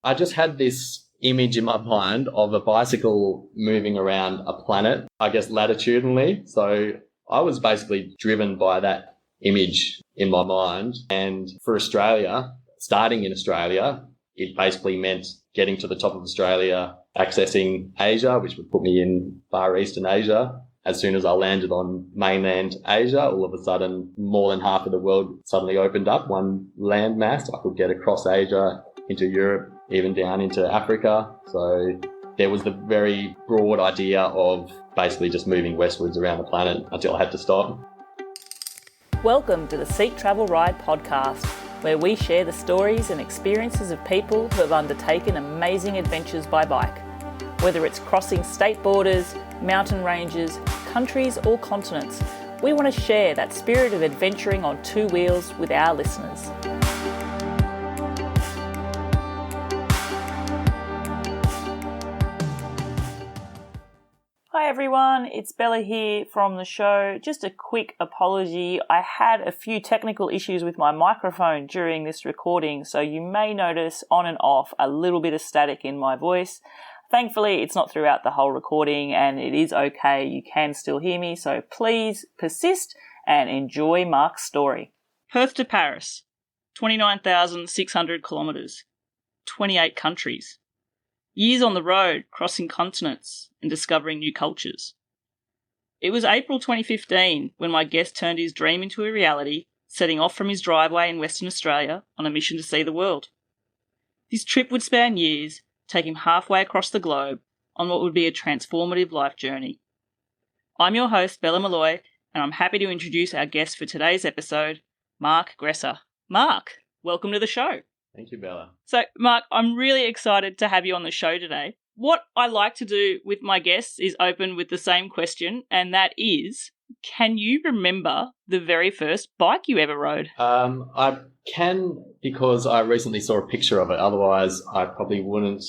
I just had this image in my mind of a bicycle moving around a planet, I guess latitudinally. So I was basically driven by that image in my mind. And for Australia, starting in Australia, it basically meant getting to the top of Australia, accessing Asia, which would put me in Far Eastern Asia. As soon as I landed on mainland Asia, all of a sudden, more than half of the world suddenly opened up, one land mass. I could get across Asia into Europe, even down into Africa. So there was the very broad idea of basically just moving westwards around the planet until I had to stop. Welcome to the Seek Travel Ride podcast, where we share the stories and experiences of people who have undertaken amazing adventures by bike. Whether it's crossing state borders, mountain ranges, countries or continents, we want to share that spirit of adventuring on two wheels with our listeners. Hi everyone, it's Bella here from the show. Just a quick apology. I had a few technical issues with my microphone during this recording, so you may notice on and off a little bit of static in my voice. Thankfully, it's not throughout the whole recording and it is okay. You can still hear me, so please persist and enjoy Mark's story. Perth to Paris, 29,600 kilometres, 28 countries. Years on the road, crossing continents and discovering new cultures. It was April 2015 when my guest turned his dream into a reality, setting off from his driveway in Western Australia on a mission to see the world. His trip would span years, take him halfway across the globe on what would be a transformative life journey. I'm your host, Bella Malloy, and I'm happy to introduce our guest for today's episode, Mark Gresser. Mark, welcome to the show. Thank you, Bella. So, Mark, I'm really excited to have you on the show today. What I like to do with my guests is open with the same question, and that is, can you remember the very first bike you ever rode? I can, because I recently saw a picture of it. Otherwise, I probably wouldn't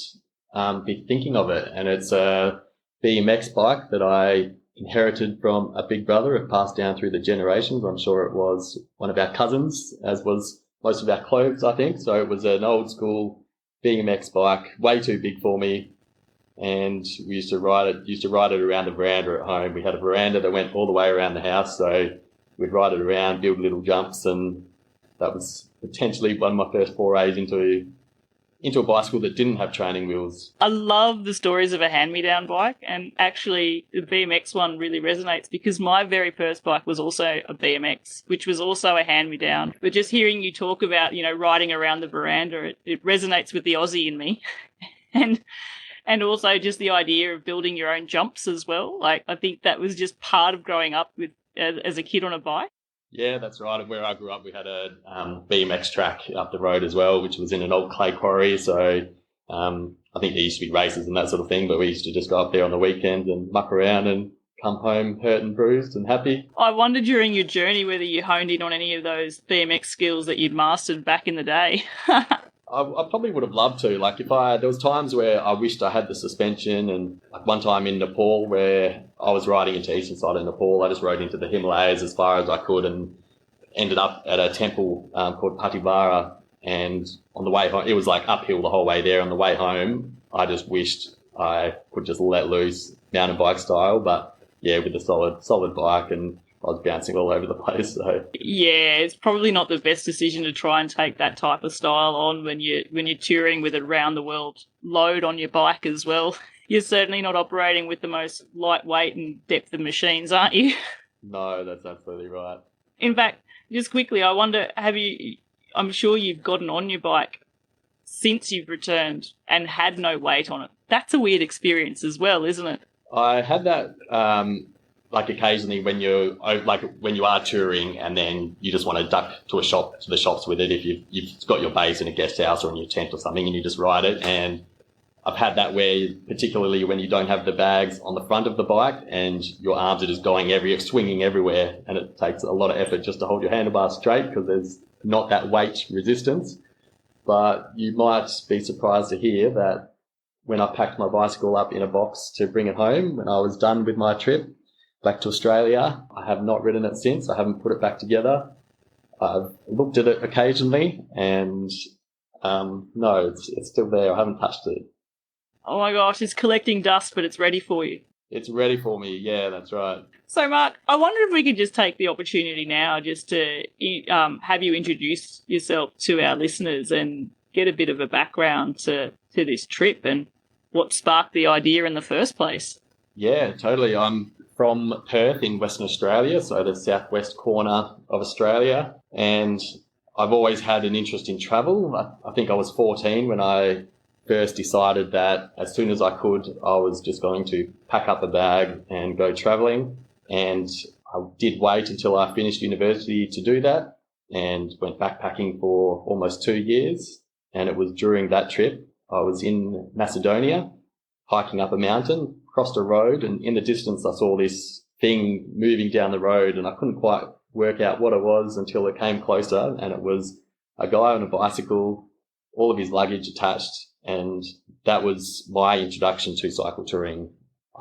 be thinking of it. And it's a BMX bike that I inherited from a big brother. It passed down through the generations. I'm sure it was one of our cousins, as was most of our clothes, I think. So it was an old school BMX bike, way too big for me. And we used to ride it around the veranda at home. We had a veranda that went all the way around the house. So we'd ride it around, build little jumps, and that was potentially one of my first forays into a bicycle that didn't have training wheels. I love the stories of a hand-me-down bike, and actually the BMX one really resonates because my very first bike was also a BMX, which was also a hand-me-down. But just hearing you talk about, riding around the veranda, it resonates with the Aussie in me. And also just the idea of building your own jumps as well. Like, I think that was just part of growing up with as a kid on a bike. Yeah, that's right. Where I grew up, we had a BMX track up the road as well, which was in an old clay quarry. So I think there used to be races and that sort of thing, but we used to just go up there on the weekends and muck around and come home hurt and bruised and happy. I wonder during your journey whether you honed in on any of those BMX skills that you'd mastered back in the day. I probably would have loved to. Like, there was times where I wished I had the suspension, and like one time in Nepal where I was riding into eastern side of Nepal, I just rode into the Himalayas as far as I could and ended up at a temple called Patibara. And on the way home, it was like uphill the whole way there. On the way home, I just wished I could just let loose mountain bike style, but yeah, with a solid bike, and I was bouncing all over the place. So yeah, it's probably not the best decision to try and take that type of style on when you're touring with a round the world load on your bike as well. You're certainly not operating with the most lightweight and depth of machines, aren't you? No, that's absolutely right. In fact, just quickly, I wonder, I'm sure you've gotten on your bike since you've returned and had no weight on it. That's a weird experience as well, isn't it? I had that occasionally when you are touring and then you just want to duck to the shops with it, if you've got your base in a guest house or in your tent or something, and you just ride it. And I've had that where, particularly when you don't have the bags on the front of the bike and your arms are just swinging everywhere, and it takes a lot of effort just to hold your handlebars straight because there's not that weight resistance. But you might be surprised to hear that when I packed my bicycle up in a box to bring it home, when I was done with my trip back to Australia, I have not ridden it since. I haven't put it back together. I've looked at it occasionally, and No, it's still there. I haven't touched it. Oh my gosh, it's collecting dust, but it's ready for you. It's ready for me. Yeah, that's right. So, Mark, I wonder if we could just take the opportunity now just to have you introduce yourself to our listeners and get a bit of a background to this trip and what sparked the idea in the first place. Yeah, totally. I'm from Perth in Western Australia, so the southwest corner of Australia, and I've always had an interest in travel. I think I was 14 when I first decided that as soon as I could, I was just going to pack up a bag and go travelling. And I did wait until I finished university to do that and went backpacking for almost 2 years. And it was during that trip, I was in Macedonia, hiking up a mountain, crossed a road, and in the distance I saw this thing moving down the road, and I couldn't quite work out what it was until it came closer, and it was a guy on a bicycle, all of his luggage attached, and that was my introduction to cycle touring.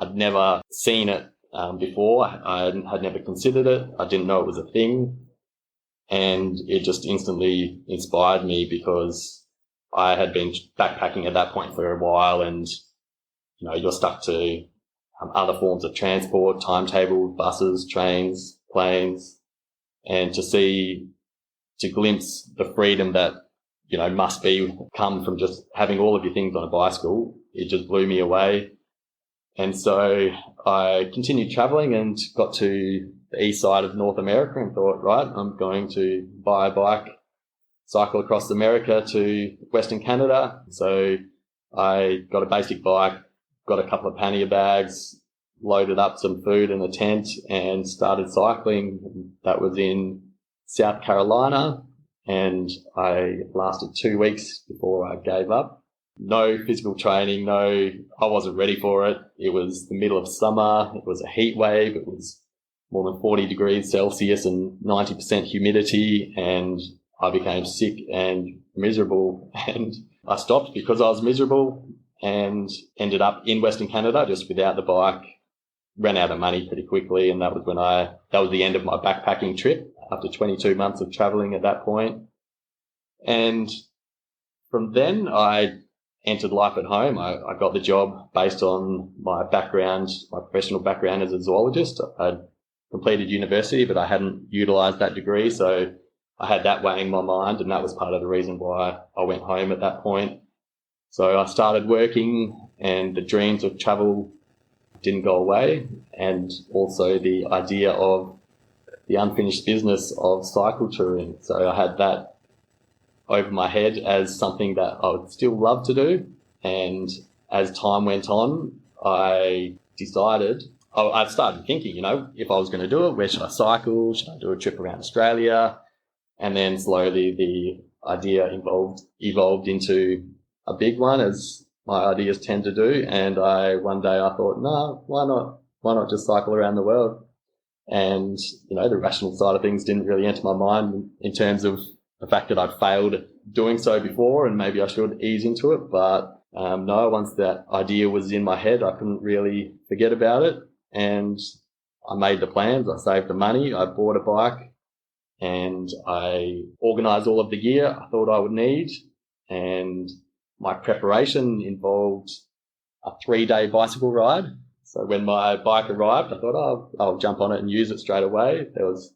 I'd never seen it before. I had never considered it. I didn't know it was a thing, and it just instantly inspired me because I had been backpacking at that point for a while, and you're stuck to other forms of transport, timetable, buses, trains, planes, and to glimpse the freedom that must come from just having all of your things on a bicycle, it just blew me away. And so I continued traveling and got to the east side of North America and thought, right, I'm going to buy a bike, cycle across America to Western Canada. So I got a basic bike, got a couple of pannier bags, loaded up some food in a tent and started cycling. That was in South Carolina, and I lasted 2 weeks before I gave up. No physical training, I wasn't ready for it. It was the middle of summer. It was a heat wave. It was more than 40 degrees Celsius and 90% humidity, and I became sick and miserable, and I stopped because I was miserable and ended up in Western Canada just without the bike. Ran out of money pretty quickly, and that was the end of my backpacking trip after 22 months of traveling at that point. And from then I entered life at home. I got the job based on my background, my professional background as a zoologist. I'd completed university, but I hadn't utilised that degree, so I had that weighing my mind, and that was part of the reason why I went home at that point. So I started working, and the dreams of travel didn't go away, and also the idea of the unfinished business of cycle touring. So I had that over my head as something that I would still love to do. And as time went on, I started thinking, if I was going to do it, where should I cycle? Should I do a trip around Australia? And then slowly the idea evolved into a big one, as my ideas tend to do. And one day I thought, no, why not? Why not just cycle around the world? And, the rational side of things didn't really enter my mind in terms of the fact that I'd failed doing so before and maybe I should ease into it. But no, once that idea was in my head, I couldn't really forget about it. And I made the plans. I saved the money. I bought a bike and I organised all of the gear I thought I would need. And my preparation involved a 3-day bicycle ride. So when my bike arrived, I thought, I'll jump on it and use it straight away. There was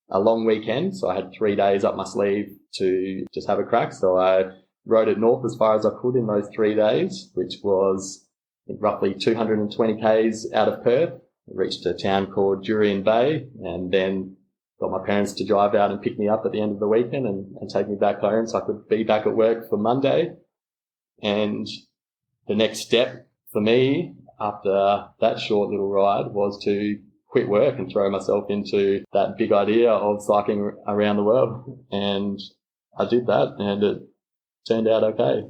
a long weekend, so I had 3 days up my sleeve to just have a crack. So I rode it north as far as I could in those 3 days, which was roughly 220 k's out of Perth. I reached a town called Jurien Bay, and then got my parents to drive out and pick me up at the end of the weekend and take me back home so I could be back at work for Monday. And the next step for me after that short little ride was to quit work and throw myself into that big idea of cycling around the world. And I did that, and it turned out okay.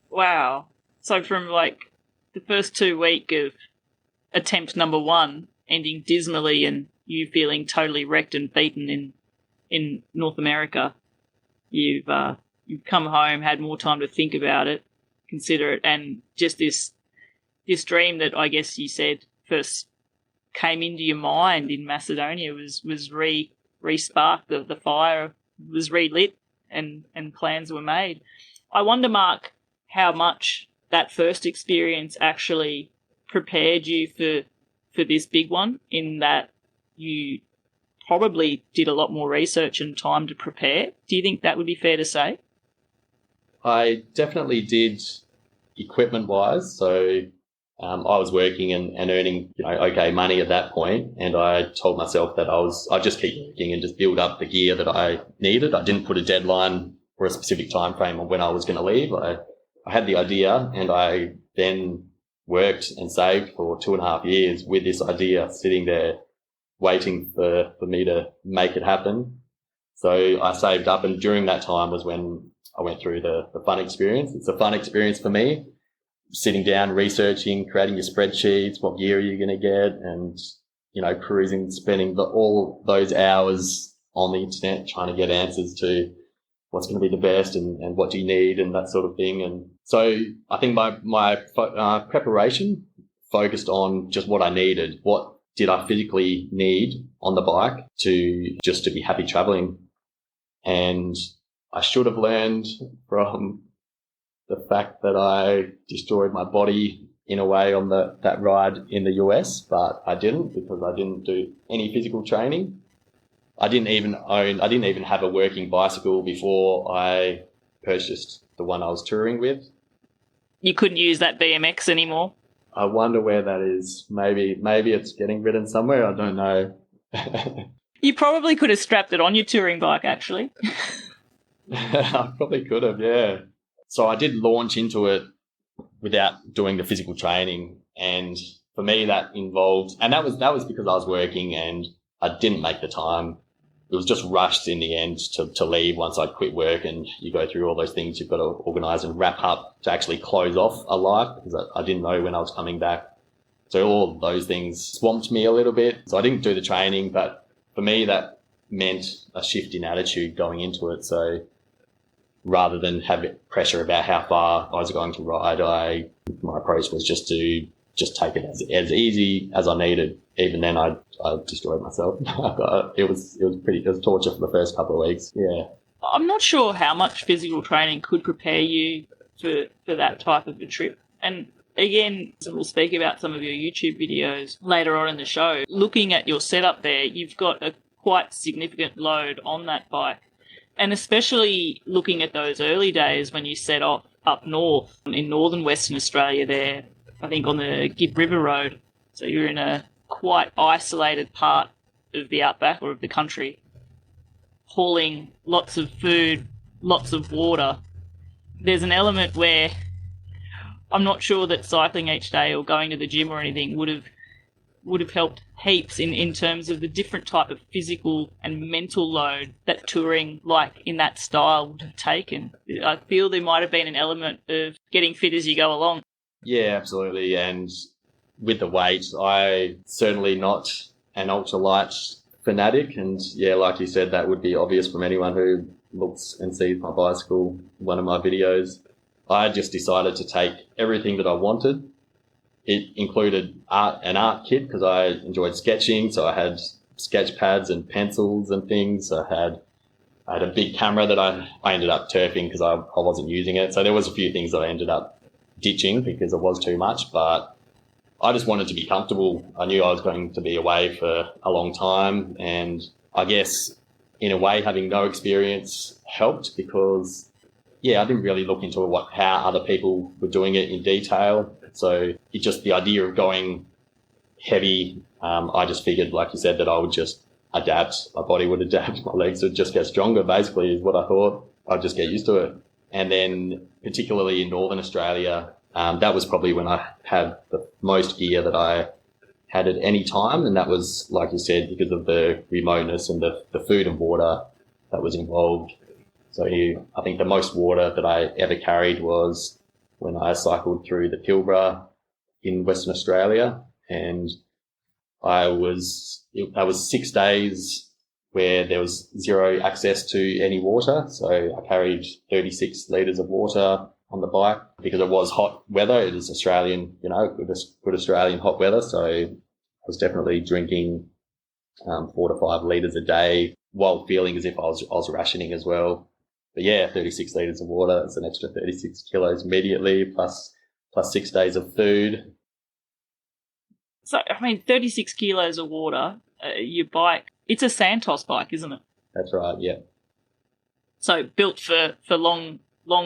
Wow. So from the first 2 weeks of attempt number 1 ending dismally and you feeling totally wrecked and beaten in North America, you've come home, had more time to think about it, consider it, and just this dream that I guess you said first came into your mind in Macedonia was re-sparked, the fire was relit, and plans were made. I wonder, Mark, how much that first experience actually prepared you for this big one, in that you probably did a lot more research and time to prepare. Do you think that would be fair to say? I definitely did equipment-wise. So I was working and earning, okay money at that point, and I told myself that I'd just keep working and just build up the gear that I needed. I didn't put a deadline or a specific time frame on when I was going to leave. I had the idea, and I then worked and saved for 2.5 years with this idea sitting there waiting for me to make it happen. So I saved up, and during that time was when I went through the fun experience. It's a fun experience for me, sitting down, researching, creating your spreadsheets, what gear are you going to get, and, cruising, spending all those hours on the internet trying to get answers to what's going to be the best and what do you need and that sort of thing. And so I think my preparation focused on just what I needed. What did I physically need on the bike to be happy traveling? And I should have learned from the fact that I destroyed my body in a way on that ride in the US, but I didn't, because I didn't do any physical training. I didn't even have a working bicycle before I purchased the one I was touring with. You couldn't use that BMX anymore? I wonder where that is. Maybe it's getting ridden somewhere. I don't know. You probably could have strapped it on your touring bike, actually. I probably could have, yeah. So I did launch into it without doing the physical training, and for me that involved, and that was because I was working and I didn't make the time. It was just rushed in the end to leave once I'd quit work, and you go through all those things you've got to organise and wrap up to actually close off a life, because I didn't know when I was coming back. So all those things swamped me a little bit. So I didn't do the training, but for me that meant a shift in attitude going into it. So rather than have pressure about how far I was going to ride, my approach was just to take it as easy as I needed. Even then, I destroyed myself. It was torture for the first couple of weeks. Yeah. I'm not sure how much physical training could prepare you for that type of a trip. And again, we'll speak about some of your YouTube videos later on in the show. Looking at your setup there, you've got a quite significant load on that bike. And especially looking at those early days when you set off up north in northern Western Australia there, I think on the Gibb River Road. So you're in a quite isolated part of the outback or of the country, hauling lots of food, lots of water. There's an element where I'm not sure that cycling each day or going to the gym or anything would have helped heaps in terms of the different type of physical and mental load that touring like in that style would have taken. I feel there might have been an element of getting fit as you go along. Yeah, absolutely. And with the weight, I certainly not an ultralight fanatic. And yeah, like you said, that would be obvious from anyone who looks and sees my bicycle, one of my videos. I just decided to take everything that I wanted. It included an art kit because I enjoyed sketching. So I had sketch pads and pencils and things. I had a big camera that I ended up turfing because I wasn't using it. So there was a few things that I ended up ditching because it was too much, but I just wanted to be comfortable. I knew I was going to be away for a long time, and I guess in a way having no experience helped because I didn't really look into how other people were doing it in detail. So the idea of going heavy, I just figured, like you said, that I would just adapt. My body would adapt. My legs would just get stronger, basically, is what I thought. I'd just get used to it. And then particularly in Northern Australia, that was probably when I had the most gear that I had at any time. And that was, like you said, because of the remoteness and the food and water that was involved. So I think the most water that I ever carried was when I cycled through the Pilbara in Western Australia. And that was 6 days where there was zero access to any water. So I carried 36 litres of water on the bike because it was hot weather. It is Australian, good Australian hot weather. So I was definitely drinking 4 to 5 litres a day while feeling as if I was rationing as well. But yeah, 36 litres of water, that's an extra 36 kilos immediately, plus 6 days of food. So, 36 kilos of water, your bike, it's a Santos bike, isn't it? That's right, yeah. So built for long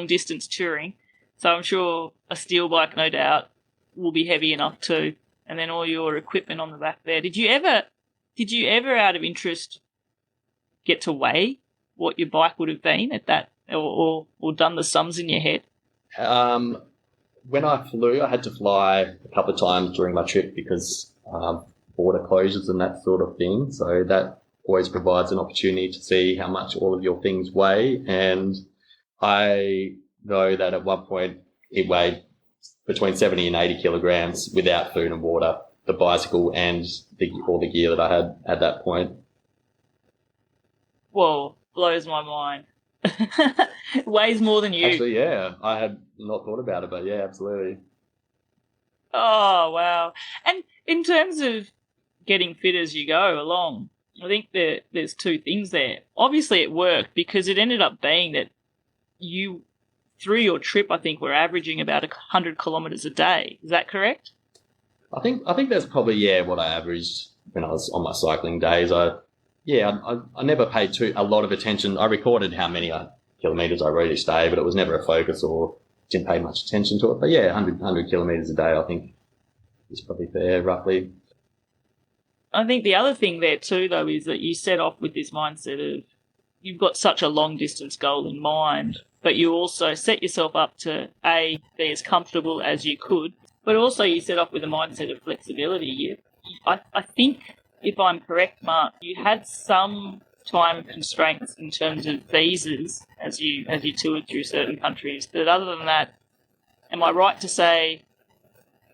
distance touring. So I'm sure a steel bike, no doubt, will be heavy enough too. And then all your equipment on the back there. Did you ever, out of interest, get to weigh what your bike would have been at that, or done the sums in your head? When I flew, I had to fly a couple of times during my trip because border closures and that sort of thing. So that always provides an opportunity to see how much all of your things weigh. And I know that at one point it weighed between 70 and 80 kilograms without food and water, the bicycle and all the gear that I had at that point. Whoa, blows my mind. It weighs more than you. Actually, yeah, I had not thought about it, but yeah, absolutely. Oh, wow. And in terms of getting fit as you go along, I think there's two things there. Obviously, it worked because it ended up being that you, through your trip, I think, were averaging about 100 kilometres a day. Is that correct? I think that's probably, what I averaged when I was on my cycling days. I never paid a lot of attention. I recorded how many kilometres I rode each day, but it was never a focus or didn't pay much attention to it. But yeah, 100 kilometres a day, I think, is probably fair, roughly. I think the other thing there too, though, is that you set off with this mindset of you've got such a long distance goal in mind, but you also set yourself up to, A, be as comfortable as you could, but also you set off with a mindset of flexibility. I think, if I'm correct, Mark, you had some time constraints in terms of visas as you toured through certain countries, but other than that, am I right to say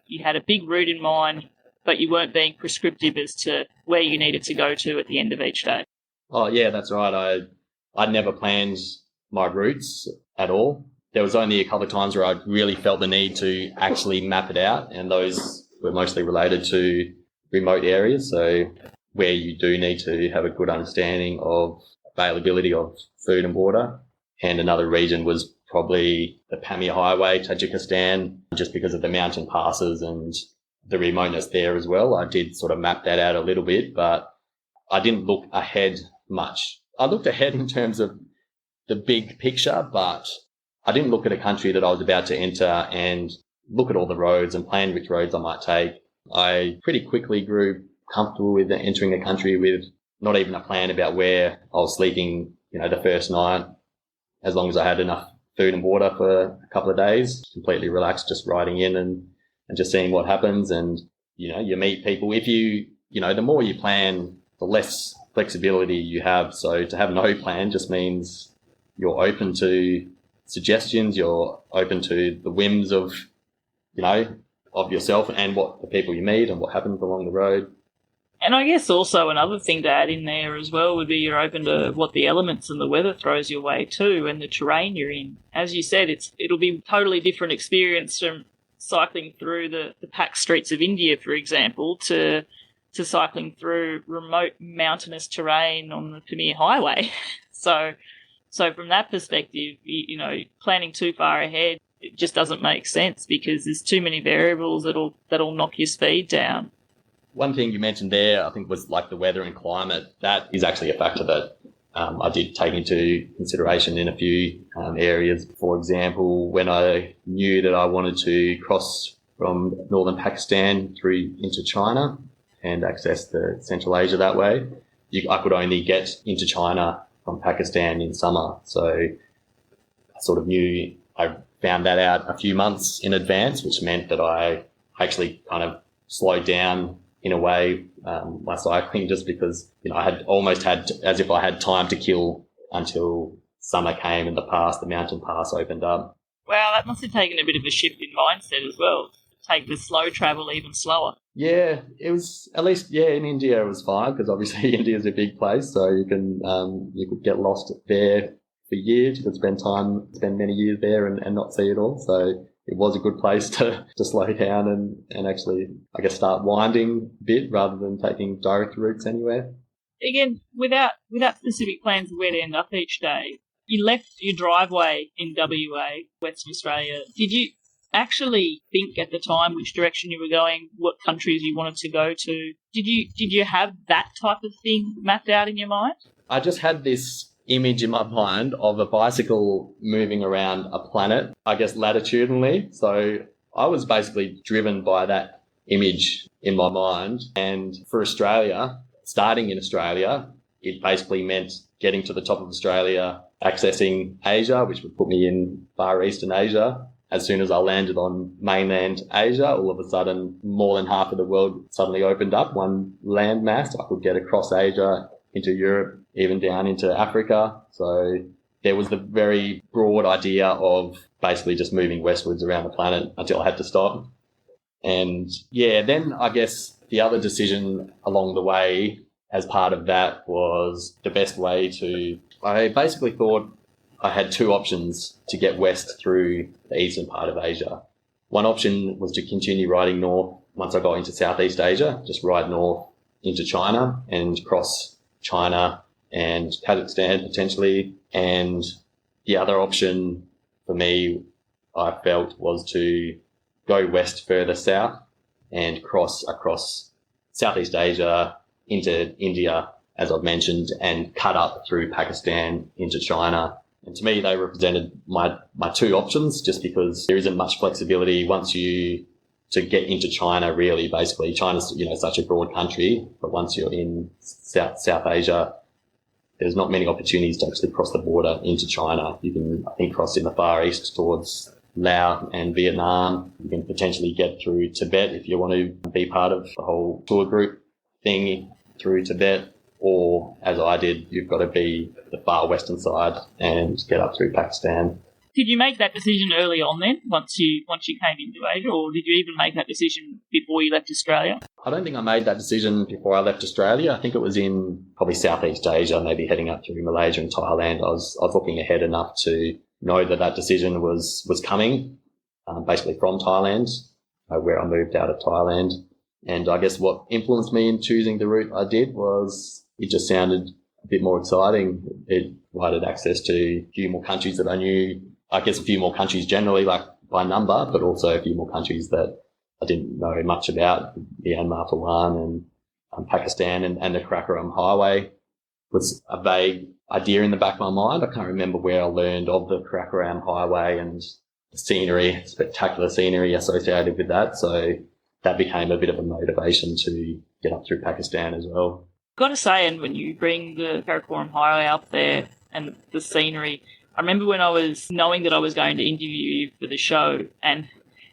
you had a big route in mind, but you weren't being prescriptive as to where you needed to go to at the end of each day? Oh, yeah, that's right. I never planned my routes at all. There was only a couple of times where I really felt the need to actually map it out, and those were mostly related to remote areas, so where you do need to have a good understanding of availability of food and water. And another region was probably the Pamir Highway, Tajikistan, just because of the mountain passes and the remoteness there as well. I did sort of map that out a little bit, but I didn't look ahead much. I looked ahead in terms of the big picture, but I didn't look at a country that I was about to enter and look at all the roads and plan which roads I might take. I pretty quickly grew comfortable with entering a country with not even a plan about where I was sleeping, the first night, as long as I had enough food and water for a couple of days, completely relaxed, just riding in and just seeing what happens. And, you meet people. If the more you plan, the less flexibility you have. So to have no plan just means you're open to suggestions, you're open to the whims of yourself and what the people you meet and what happens along the road. And I guess also another thing to add in there as well would be you're open to what the elements and the weather throws your way too, and the terrain you're in. As you said, it'll be a totally different experience from cycling through the packed streets of India, for example, to cycling through remote mountainous terrain on the Pamir Highway. So from that perspective, planning too far ahead, it just doesn't make sense because there's too many variables that'll knock your speed down. One thing you mentioned there, I think, was like the weather and climate. That is actually a factor that I did take into consideration in a few areas. For example, when I knew that I wanted to cross from northern Pakistan through into China and access the Central Asia that way, I could only get into China from Pakistan in summer. So I sort of knew, I found that out a few months in advance, which meant that I actually kind of slowed down in a way my cycling, just because I had almost had as if I had time to kill until summer came and the mountain pass opened up. Well, that must have taken a bit of a shift in mindset as well. Take the slow travel even slower. Yeah, it was, at least, in India it was fine because obviously India is a big place, so you could get lost there for years. You could spend many years there and not see it all. So it was a good place to slow down and actually, I guess, start winding a bit rather than taking direct routes anywhere. Again, without specific plans of where to end up each day, You left your driveway in WA, Western Australia. Did you actually think at the time which direction you were going, what countries you wanted to go to? Did you have that type of thing mapped out in your mind? I just had this image in my mind of a bicycle moving around a planet, I guess latitudinally. So I was basically driven by that image in my mind. And for Australia, starting in Australia, it basically meant getting to the top of Australia, accessing Asia, which would put me in Far Eastern Asia. As soon as I landed on mainland Asia, all of a sudden, more than half of the world suddenly opened up, one landmass. I could get across Asia into Europe, even down into Africa. So there was the very broad idea of basically just moving westwards around the planet until I had to stop. And yeah, then I guess the other decision along the way as part of that was the best way to, I basically thought I had two options to get west through the eastern part of Asia. One option was to continue riding north once I got into Southeast Asia, just ride north into China and cross China and Kazakhstan potentially. And the other option for me, I felt, was to go west further south and cross across Southeast Asia into India, as I've mentioned, and cut up through Pakistan into China. And to me, they represented my two options, just because there isn't much flexibility to get into China, really. Basically, China's, such a broad country, but once you're in South Asia, there's not many opportunities to actually cross the border into China. You can, I think, cross in the Far East towards Laos and Vietnam. You can potentially get through Tibet if you want to be part of the whole tour group thing through Tibet. Or, as I did, you've got to be the far western side and get up through Pakistan. Did you make that decision early on then, once you came into Asia, or did you even make that decision before you left Australia? I don't think I made that decision before I left Australia. I think it was in probably Southeast Asia, maybe heading up through Malaysia and Thailand. I was looking ahead enough to know that decision was coming, basically from Thailand, where I moved out of Thailand. And I guess what influenced me in choosing the route I did was it just sounded a bit more exciting. It provided access to a few more countries that I knew, I guess a few more countries generally, like by number, but also a few more countries that I didn't know much about, Myanmar for one, and Pakistan, and the Karakoram Highway was a vague idea in the back of my mind. I can't remember where I learned of the Karakoram Highway and the scenery, spectacular scenery associated with that. So that became a bit of a motivation to get up through Pakistan as well. Got to say, and when you bring the Karakoram Highway up there and the scenery, I remember when I was knowing that I was going to interview you for the show, and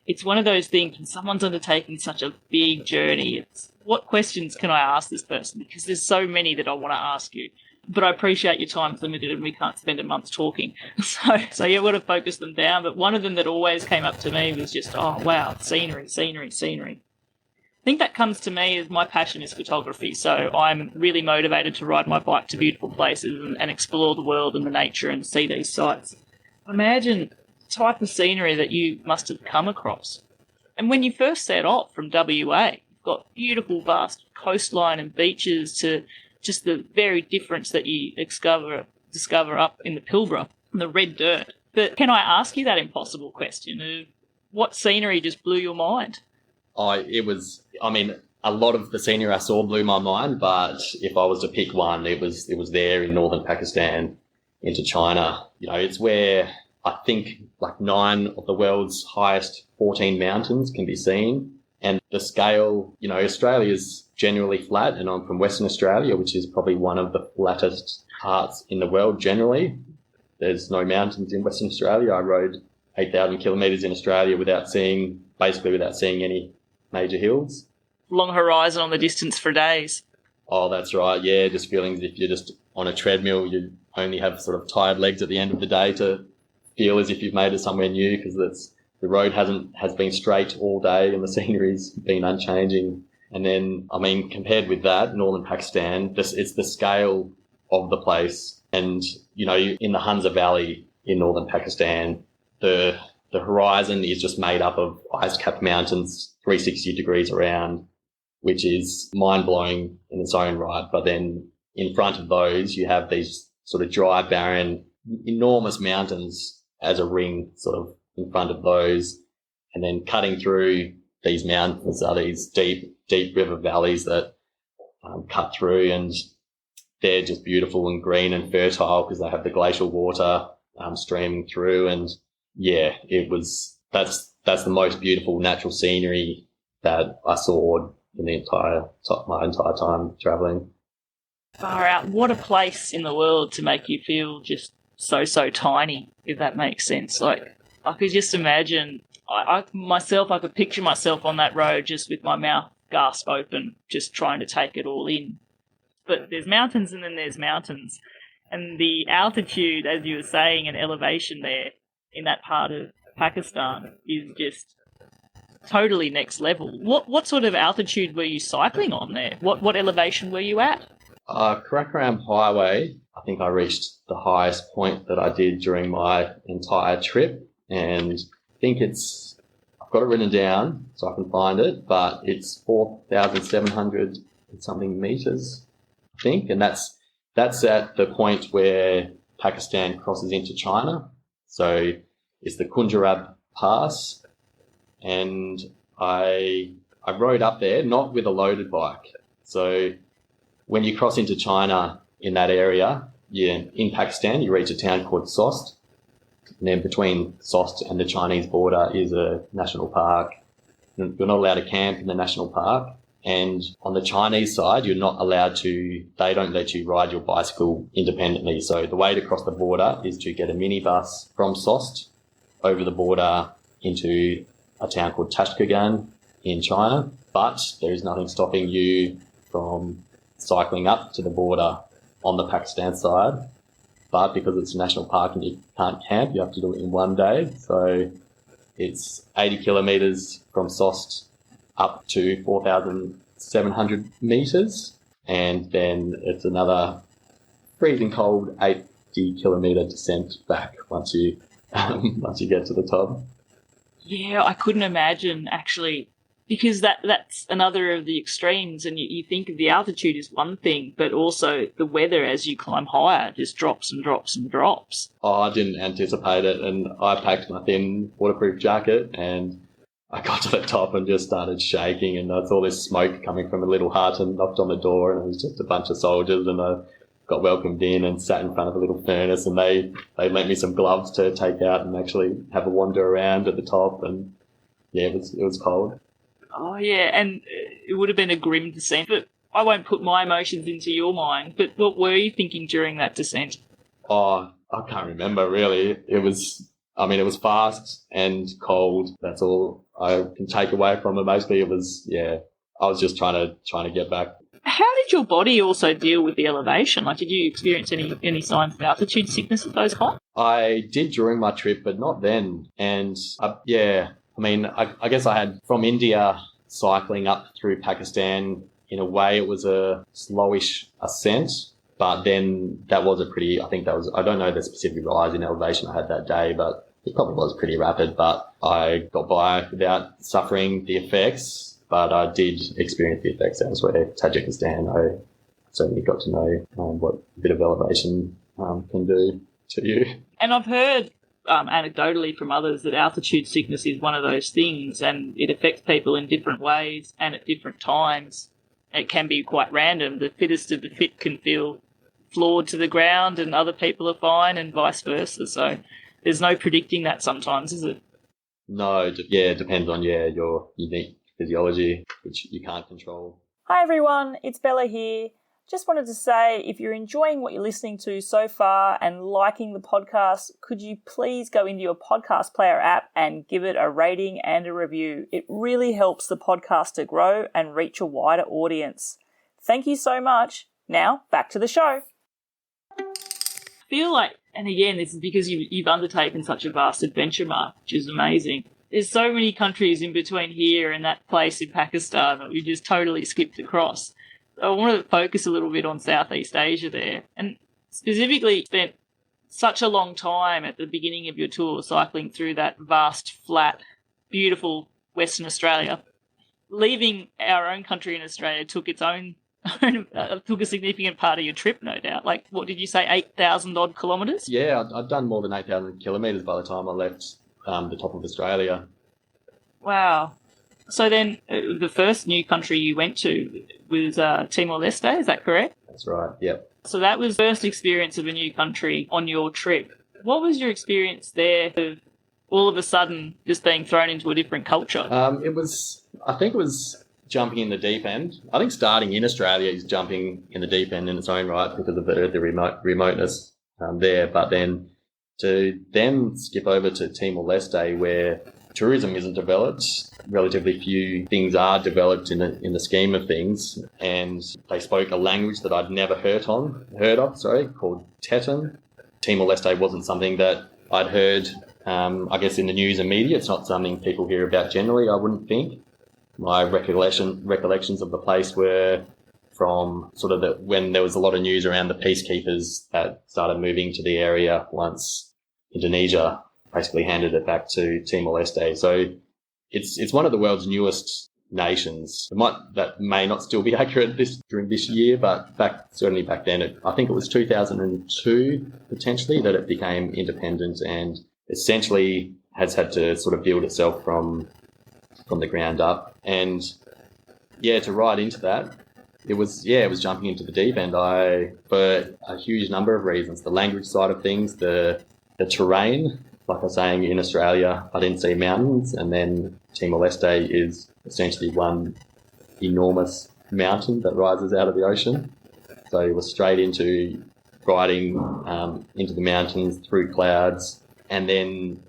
it's one of those things when someone's undertaking such a big journey, it's what questions can I ask this person? Because there's so many that I want to ask you. But I appreciate your time's limited and we can't spend a month talking. So you want to focus them down. But one of them that always came up to me was just, oh, wow, scenery, scenery, scenery. I think that comes to me as my passion is photography. So I'm really motivated to ride my bike to beautiful places and explore the world and the nature and see these sights. Imagine the type of scenery that you must have come across. And when you first set off from WA, you've got beautiful, vast coastline and beaches to just the very difference that you discover up in the Pilbara, the red dirt. But can I ask you that impossible question of what scenery just blew your mind? A lot of the scenery I saw blew my mind, but if I was to pick one, it was there in northern Pakistan into China. It's where I think like 9 of the world's highest 14 mountains can be seen. And the scale, Australia's generally flat, and I'm from Western Australia, which is probably one of the flattest parts in the world generally. There's no mountains in Western Australia. I rode 8,000 kilometres in Australia without seeing any major hills. Long horizon on the distance for days. Oh, that's right. Yeah, just feeling as if you're just on a treadmill. You only have sort of tired legs at the end of the day to feel as if you've made it somewhere new, because the road has been straight all day and the scenery's been unchanging. And then, compared with that, northern Pakistan, it's the scale of the place. And, in the Hunza Valley in northern Pakistan, the horizon is just made up of ice-capped mountains 360 degrees around, which is mind-blowing in its own right. But then in front of those, you have these sort of dry, barren enormous mountains as a ring sort of in front of those. And then cutting through these mountains are these deep, deep river valleys that cut through, and they're just beautiful and green and fertile because they have the glacial water streaming through. And yeah, that's the most beautiful natural scenery that I saw in my entire time traveling. Far out. What a place in the world to make you feel just so tiny, if that makes sense. Like, I could just imagine, I could picture myself on that road just with my mouth gasp open, just trying to take it all in. But there's mountains and then there's mountains. And the altitude, as you were saying, and elevation there in that part of Pakistan is just totally next level. What sort of altitude were you cycling on there? What elevation were you at? Karakoram Highway, I think I reached the highest point that I did during my entire trip, and I think I've got it written down so I can find it, but it's 4,700 and something meters, I think, and that's at the point where Pakistan crosses into China. So it's the Kunjarab Pass, and I rode up there, not with a loaded bike. So when you cross into China in that area, in Pakistan, you reach a town called Sost. And then between Sost and the Chinese border is a national park. You're not allowed to camp in the national park. And on the Chinese side, they don't let you ride your bicycle independently. So the way to cross the border is to get a minibus from Sost over the border into a town called Tashkent in China. But there is nothing stopping you from cycling up to the border on the Pakistan side, but because it's a national park and you can't camp, you have to do it in one day. So it's 80 kilometres from Sost up to 4,700 metres, and then it's another freezing cold 80-kilometre descent back once you get to the top. Yeah, I couldn't imagine actually, because that's another of the extremes, and you think of the altitude is one thing, but also the weather as you climb higher just drops and drops and drops. Oh, I didn't anticipate it, and I packed my thin waterproof jacket, and I got to the top and just started shaking, and I saw this smoke coming from a little hut and knocked on the door, and it was just a bunch of soldiers, and I got welcomed in and sat in front of a little furnace, and they lent me some gloves to take out and actually have a wander around at the top, and yeah, it was cold. Oh, yeah, and it would have been a grim descent, but I won't put my emotions into your mind, but what were you thinking during that descent? Oh, I can't remember, really. It was fast and cold. That's all I can take away from it. Mostly I was just trying to get back. How did your body also deal with the elevation? Like, did you experience any signs of altitude sickness at those heights? I did during my trip, but not then. And I guess I had from India cycling up through Pakistan. In a way, it was a slowish ascent, but then I don't know the specific rise in elevation I had that day, but it probably was pretty rapid. But I got by without suffering the effects, but I did experience the effects elsewhere. Tajikistan, I certainly got to know what a bit of elevation can do to you. And I've heard anecdotally from others that altitude sickness is one of those things, and it affects people in different ways and at different times. It can be quite random. The fittest of the fit can feel floored to the ground and other people are fine, and vice versa. So there's no predicting that sometimes, is it? No, it depends on your unique physiology, which you can't control. Hi everyone, it's Bella here. Just wanted to say, if you're enjoying what you're listening to so far and liking the podcast, could you please go into your podcast player app and give it a rating and a review? It really helps the podcast to grow and reach a wider audience. Thank you so much. Now, back to the show. I feel like, and again, this is because you've undertaken such a vast adventure, Mark, which is amazing. There's so many countries in between here and that place in Pakistan that we just totally skipped across. I wanted to focus a little bit on Southeast Asia there, and specifically spent such a long time at the beginning of your tour cycling through that vast, flat, beautiful Western Australia. Leaving our own country in Australia took its own took a significant part of your trip, no doubt. Like, what did you say, 8,000 odd kilometres? Yeah, I'd done more than 8,000 kilometres by the time I left the top of Australia. Wow. So then the first new country you went to was Timor-Leste, is that correct? That's right, yep. So that was first experience of a new country on your trip. What was your experience there of all of a sudden just being thrown into a different culture? I think it was jumping in the deep end. I think starting in Australia is jumping in the deep end in its own right because of the remoteness there. But then to then skip over to Timor-Leste where tourism isn't developed, relatively few things are developed in the scheme of things, and they spoke a language that I'd never heard of, called Teton. Timor-Leste wasn't something that I'd heard, I guess, in the news and media. It's not something people hear about generally, I wouldn't think. My recollections of the place were from sort of when there was a lot of news around the peacekeepers that started moving to the area once Indonesia basically handed it back to Timor-Leste. So it's one of the world's newest nations. That may not still be accurate during this year, but certainly back then, I think it was 2002 potentially that it became independent and essentially has had to sort of build itself from the ground up. And yeah, to ride into that, it was jumping into the deep end. For a huge number of reasons, the language side of things, the terrain. Like I was saying, in Australia, I didn't see mountains, and then Timor-Leste is essentially one enormous mountain that rises out of the ocean. So it was straight into riding into the mountains through clouds, and then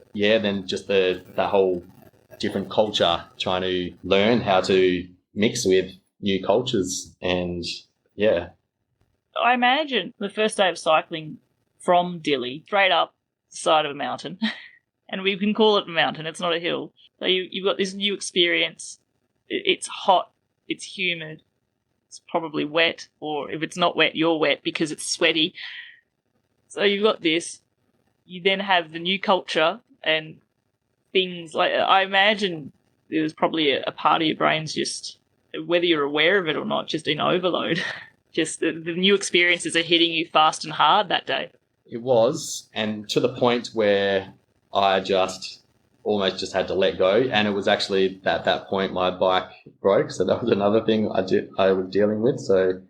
just the whole different culture, trying to learn how to mix with new cultures, and yeah. I imagine the first day of cycling from Dili, straight up the side of a mountain, and we can call it a mountain, it's not a hill. So you've got this new experience. It's hot, it's humid, it's probably wet, or if it's not wet, you're wet because it's sweaty. So you've got this. You then have the new culture and things like, I imagine there was probably a part of your brain's just, whether you're aware of it or not, just in overload. Just the new experiences are hitting you fast and hard that day. It was, and to the point where I just almost just had to let go. And it was actually at that point my bike broke, so that was another thing I was dealing with. So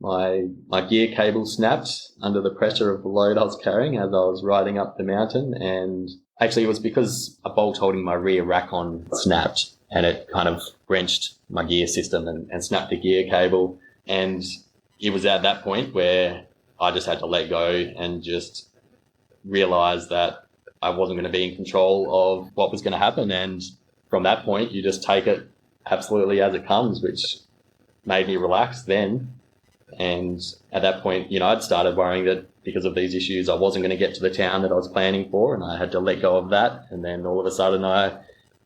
my gear cable snapped under the pressure of the load I was carrying as I was riding up the mountain, and actually it was because a bolt holding my rear rack on snapped, and it kind of wrenched my gear system and snapped the gear cable. And it was at that point where I just had to let go and just realise that I wasn't going to be in control of what was going to happen. And from that point, you just take it absolutely as it comes, which made me relax then. And at that point, I'd started worrying that because of these issues, I wasn't going to get to the town that I was planning for, and I had to let go of that. And then all of a sudden, I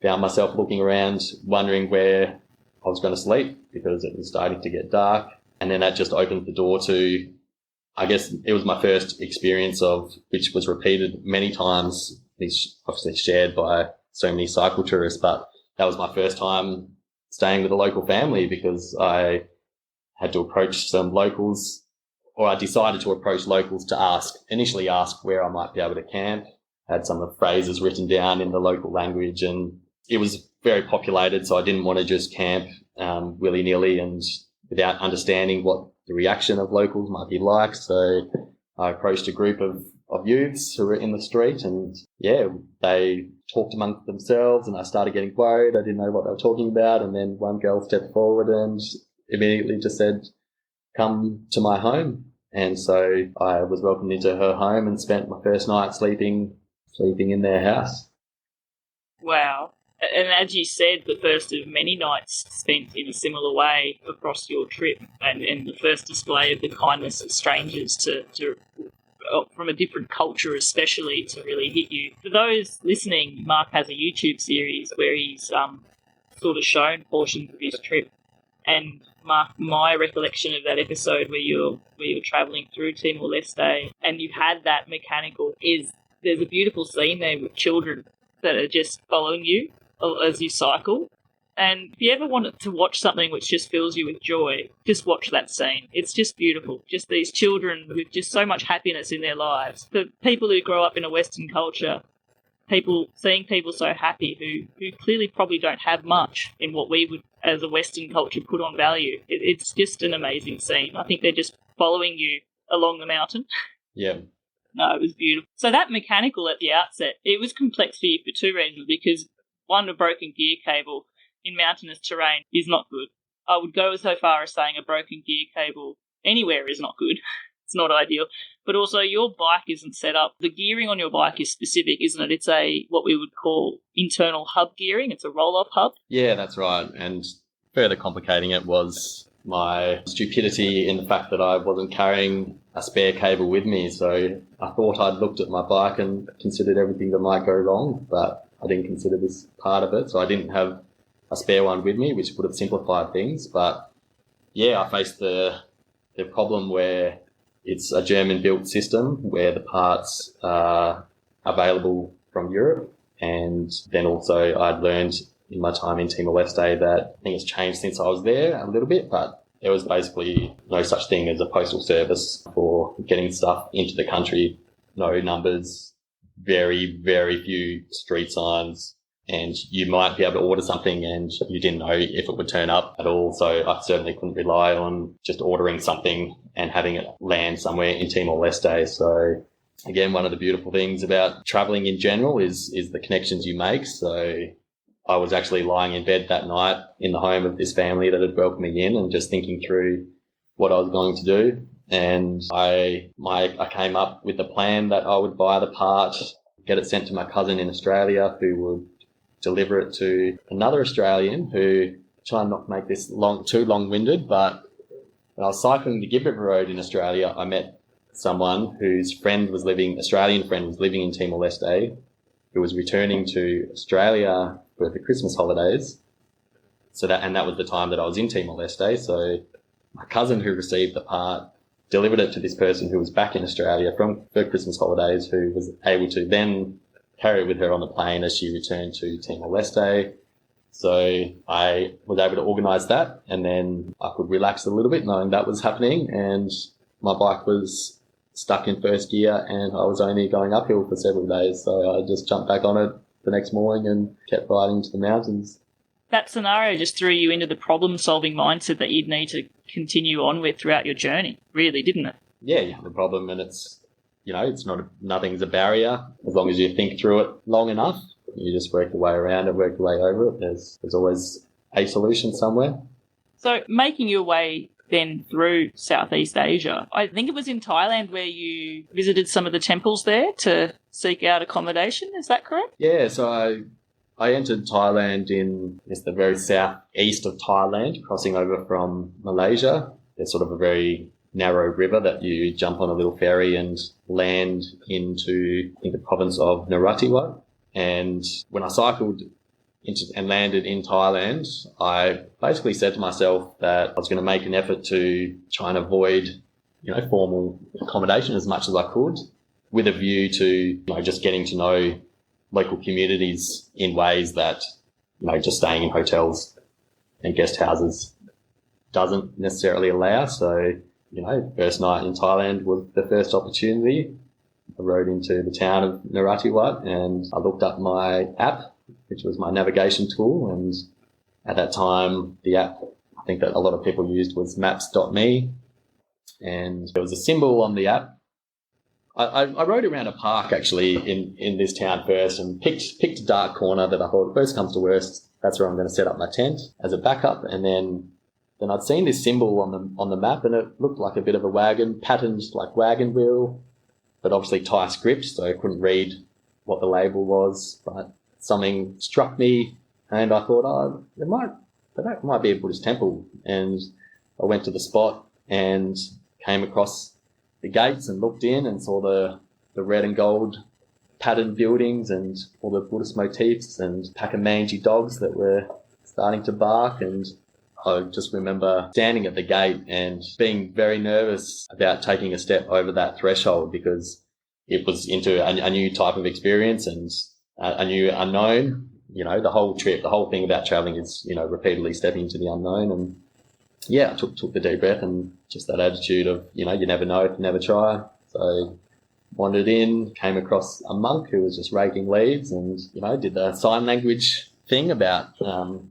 found myself looking around, wondering where I was going to sleep because it was starting to get dark. And then that just opened the door to, I guess it was my first experience of, which was repeated many times, obviously shared by so many cycle tourists, but that was my first time staying with a local family because I had to approach some locals, or I decided to approach locals to initially ask where I might be able to camp. I had some of the phrases written down in the local language, and it was very populated, so I didn't want to just camp willy-nilly and without understanding what the reaction of locals might be like. So I approached a group of youths who were in the street, and they talked amongst themselves, and I started getting worried. I didn't know what they were talking about. And then one girl stepped forward and immediately just said, "Come to my home." And so I was welcomed into her home and spent my first night sleeping in their house. Wow. And as you said, the first of many nights spent in a similar way across your trip, and the first display of the kindness of strangers to from a different culture especially to really hit you. For those listening, Mark has a YouTube series where he's sort of shown portions of his trip. And Mark, my recollection of that episode where you're travelling through Timor-Leste and you've had that mechanical is there's a beautiful scene there with children that are just following you as you cycle, And if you ever wanted to watch something which just fills you with joy, just watch that scene. It's just beautiful. Just these children with just so much happiness in their lives. For people who grow up in a Western culture, seeing people so happy who clearly probably don't have much in what we would, as a Western culture, put on value. It's just an amazing scene. I think they're just following you along the mountain. Yeah. No, it was beautiful. So that mechanical at the outset, it was complex for you for two reasons, because one, a broken gear cable in mountainous terrain is not good. I would go so far as saying a broken gear cable anywhere is not good. It's not ideal. But also your bike isn't set up. The gearing on your bike is specific, isn't it? It's what we would call internal hub gearing. It's a roll-off hub. Yeah, that's right. And further complicating it was my stupidity in the fact that I wasn't carrying a spare cable with me. So I thought I'd looked at my bike and considered everything that might go wrong, but I didn't consider this part of it. So I didn't have a spare one with me, which would have simplified things. But yeah, I faced the problem where it's a German-built system where the parts are available from Europe. And then also I'd learned in my time in Timor-Leste that I think it's changed since I was there a little bit, but there was basically no such thing as a postal service for getting stuff into the country. No numbers, very, very few street signs, and you might be able to order something and you didn't know if it would turn up at all. So I certainly couldn't rely on just ordering something and having it land somewhere in Timor-Leste. So again, one of the beautiful things about traveling in general is the connections you make. So I was actually lying in bed that night in the home of this family that had welcomed me in and just thinking through what I was going to do. And I came up with the plan that I would buy the part, get it sent to my cousin in Australia, who would deliver it to another Australian who, try and not make this too long-winded, but when I was cycling the Gibb River Road in Australia, I met someone whose Australian friend was living in Timor-Leste, who was returning to Australia for the Christmas holidays. And that was the time that I was in Timor-Leste. So my cousin who received the part delivered it to this person who was back in Australia for Christmas holidays, who was able to then carry it with her on the plane as she returned to Timor-Leste. So I was able to organise that, and then I could relax a little bit knowing that was happening, and my bike was stuck in first gear and I was only going uphill for several days. So I just jumped back on it the next morning and kept riding to the mountains. That scenario just threw you into the problem-solving mindset that you'd need to continue on with throughout your journey, really, didn't it? Yeah, you have a problem and nothing's a barrier. As long as you think through it long enough, you just work your way around it, work your way over it. There's always a solution somewhere. So making your way then through Southeast Asia, I think it was in Thailand where you visited some of the temples there to seek out accommodation. Is that correct? Yeah, so I entered Thailand in the very southeast of Thailand, crossing over from Malaysia. There's sort of a very narrow river that you jump on a little ferry and land into, I think, the province of Narathiwat. And when I cycled and landed in Thailand, I basically said to myself that I was going to make an effort to try and avoid, formal accommodation as much as I could, with a view to, just getting to know local communities in ways that, just staying in hotels and guest houses doesn't necessarily allow. So, first night in Thailand was the first opportunity. I rode into the town of Narathiwat and I looked up my app, which was my navigation tool. And at that time, the app I think that a lot of people used was maps.me. And there was a symbol on the app. I rode around a park actually in this town first and picked a dark corner that I thought, worst comes to worst, that's where I'm going to set up my tent as a backup. And then I'd seen this symbol on the map and it looked like a bit of a wagon, patterned like wagon wheel, but obviously Thai script, so I couldn't read what the label was. But something struck me and I thought, that might be a Buddhist temple. And I went to the spot and came across the gates and looked in and saw the red and gold patterned buildings and all the Buddhist motifs and pack of mangy dogs that were starting to bark. And I just remember standing at the gate and being very nervous about taking a step over that threshold because it was into a new type of experience and a new unknown. the whole trip, the whole thing about traveling is, repeatedly stepping into the unknown. And yeah, I took the deep breath and just that attitude of, you never know if you never try. So wandered in, came across a monk who was just raking leaves and, did the sign language thing about, can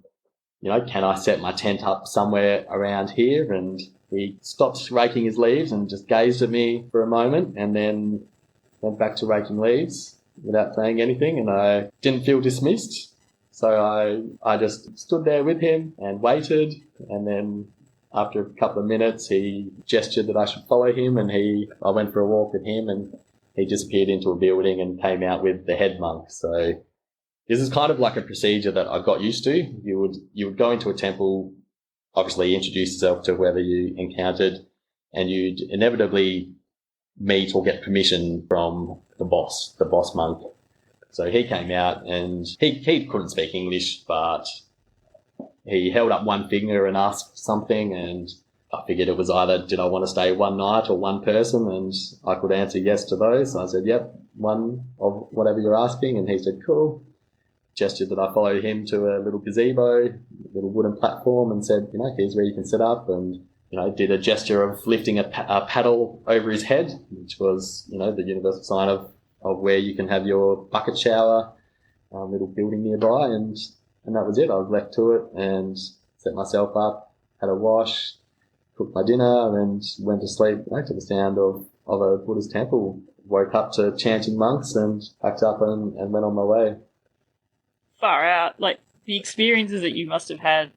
I set my tent up somewhere around here? And he stopped raking his leaves and just gazed at me for a moment and then went back to raking leaves without saying anything, and I didn't feel dismissed. So I just stood there with him and waited, and then after a couple of minutes he gestured that I should follow him, and I went for a walk with him, and he disappeared into a building and came out with the head monk. So this is kind of like a procedure that I got used to. You would go into a temple, obviously introduce yourself to whoever you encountered, and you'd inevitably meet or get permission from the boss monk. So he came out and he couldn't speak English, but he held up one finger and asked something, and I figured it was either did I want to stay one night or one person, and I could answer yes to those. So I said, yep, one of whatever you're asking, and he said, cool. Gestured that I followed him to a little gazebo, a little wooden platform, and said, here's where you can sit up, and did a gesture of lifting a paddle over his head, which was, the universal sign of where you can have your bucket shower, little building nearby, and that was it. I was left to it and set myself up, had a wash, cooked my dinner, and went to sleep to the sound of a Buddhist temple. Woke up to chanting monks and packed up and went on my way. Far out. Like, the experiences that you must have had,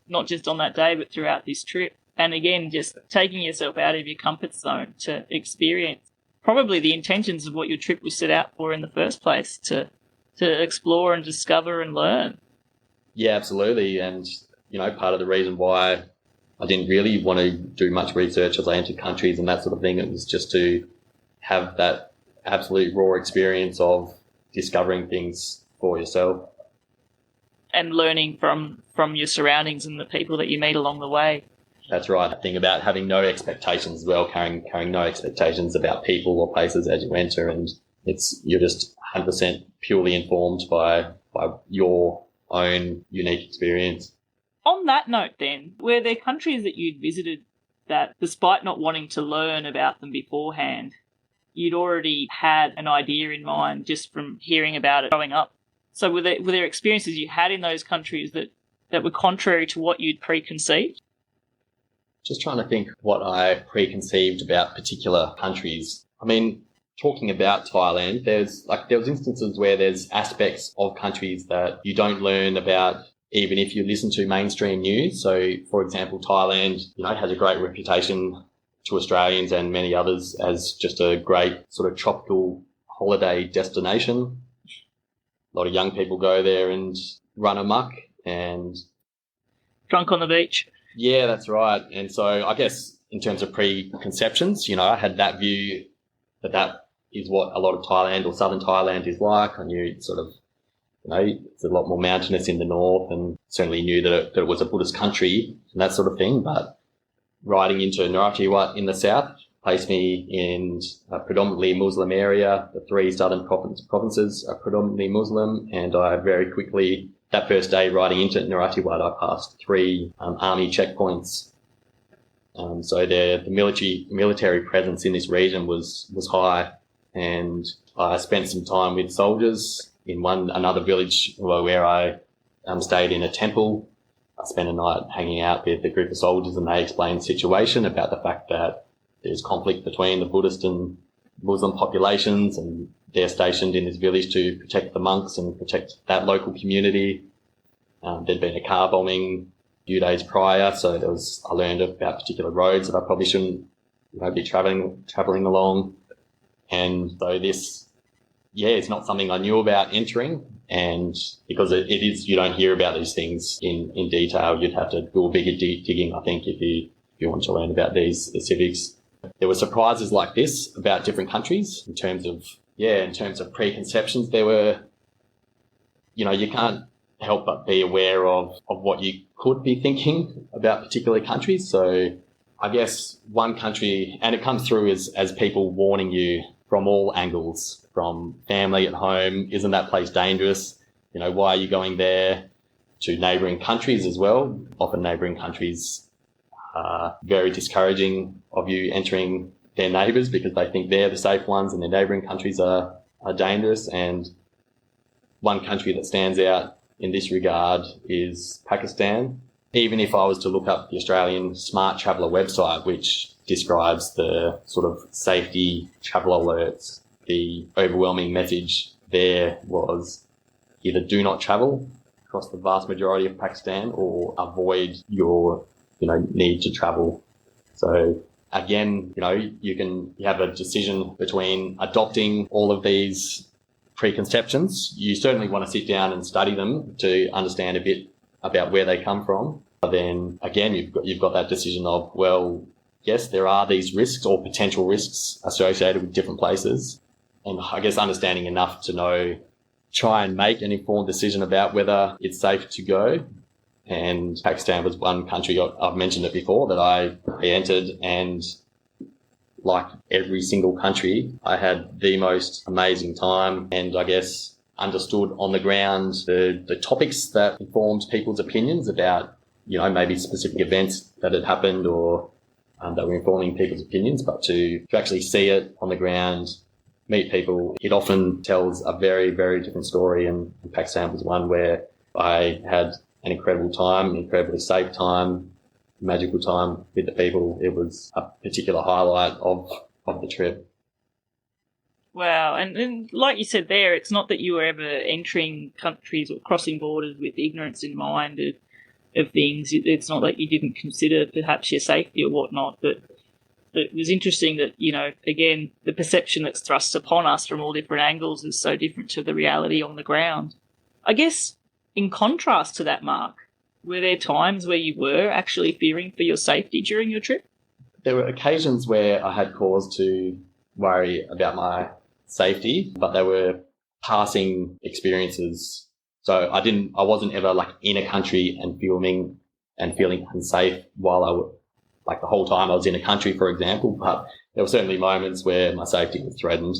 not just on that day, but throughout this trip. And again, just taking yourself out of your comfort zone to experience probably the intentions of what your trip was set out for in the first place, to explore and discover and learn. Yeah, absolutely. And, part of the reason why I didn't really want to do much research as I entered countries and that sort of thing, it was just to have that absolute raw experience of discovering things for yourself. And learning from your surroundings and the people that you meet along the way. That's right. The thing about having no expectations as well, carrying no expectations about people or places as you enter, and you're just 100% purely informed by your own unique experience. On that note then, were there countries that you'd visited that, despite not wanting to learn about them beforehand, you'd already had an idea in mind just from hearing about it growing up? So were there experiences you had in those countries that were contrary to what you'd preconceived? Just trying to think what I preconceived about particular countries. I mean, talking about Thailand, there was instances where there's aspects of countries that you don't learn about even if you listen to mainstream news. So, for example, Thailand, has a great reputation to Australians and many others as just a great sort of tropical holiday destination. A lot of young people go there and run amok and... Drunk on the beach. Yeah, that's right. And so I guess in terms of preconceptions, I had that view that is what a lot of Thailand or southern Thailand is like. I knew it's sort of, it's a lot more mountainous in the north, and certainly knew that it was a Buddhist country and that sort of thing. But riding into Narathiwat in the south placed me in a predominantly Muslim area. The three southern provinces are predominantly Muslim, and I very quickly... That first day riding into Narathiwat, I passed 3 army checkpoints. So the military presence in this region was high, and I spent some time with soldiers in another village where I stayed in a temple. I spent a night hanging out with a group of soldiers, and they explained the situation about the fact that there's conflict between the Buddhist and Muslim populations, and they're stationed in this village to protect the monks and protect that local community. There'd been a car bombing a few days prior, so I learned about particular roads that I probably shouldn't be travelling along. And so it's not something I knew about entering, and because it is, you don't hear about these things in detail. You'd have to do a bigger digging, I think, if you want to learn about these specifics. There were surprises like this about different countries in terms of preconceptions. There were, you can't help but be aware of what you could be thinking about particular countries. So I guess one country, and it comes through as people warning you from all angles, from family at home, isn't that place dangerous? why are you going there, to neighbouring countries as well. Often neighbouring countries are very discouraging of you entering their neighbours because they think they're the safe ones and their neighbouring countries are dangerous. And one country that stands out in this regard is Pakistan. Even if I was to look up the Australian Smart Traveller website, which describes the sort of safety travel alerts, the overwhelming message there was either do not travel across the vast majority of Pakistan or avoid your, need to travel. So again, you have a decision between adopting all of these preconceptions. You certainly want to sit down and study them to understand a bit about where they come from. But then again, you've got that decision of, well, yes, there are these risks or potential risks associated with different places. And I guess understanding enough to try and make an informed decision about whether it's safe to go. And Pakistan was one country, I've mentioned it before, that I entered, and like every single country, I had the most amazing time and I guess understood on the ground the topics that informed people's opinions about, maybe specific events that had happened or that were informing people's opinions. But to actually see it on the ground, meet people, it often tells a very, very different story. And Pakistan was one where I had an incredible time, incredibly safe time, magical time with the people. It was a particular highlight of the trip. Wow. And like you said there, it's not that you were ever entering countries or crossing borders with ignorance in mind of things. It's not that you didn't consider perhaps your safety or whatnot, but it was interesting that, again, the perception that's thrust upon us from all different angles is so different to the reality on the ground. I guess in contrast to that, Mark, were there times where you were actually fearing for your safety during your trip? There were occasions where I had cause to worry about my safety, but they were passing experiences. So I wasn't ever like in a country and filming and feeling unsafe while the whole time I was in a country, for example. But there were certainly moments where my safety was threatened.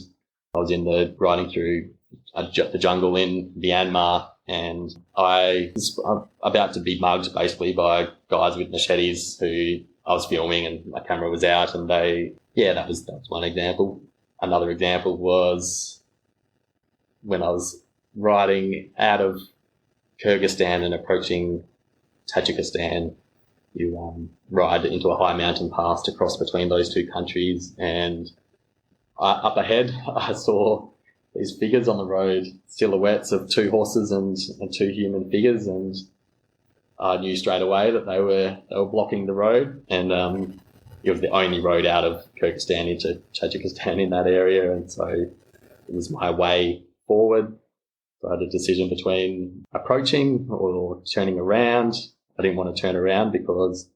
I was riding through the jungle in Myanmar, and I was about to be mugged basically by guys with machetes who I was filming, and my camera was out, and that was one example. Another example was when I was riding out of Kyrgyzstan and approaching Tajikistan. You ride into a high mountain pass to cross between those two countries, and up ahead I saw these figures on the road, silhouettes of two horses and two human figures, and I knew straight away that they were blocking the road, and it was the only road out of Kyrgyzstan into Tajikistan in that area, and so it was my way forward. So I had a decision between approaching or turning around. I didn't want to turn around because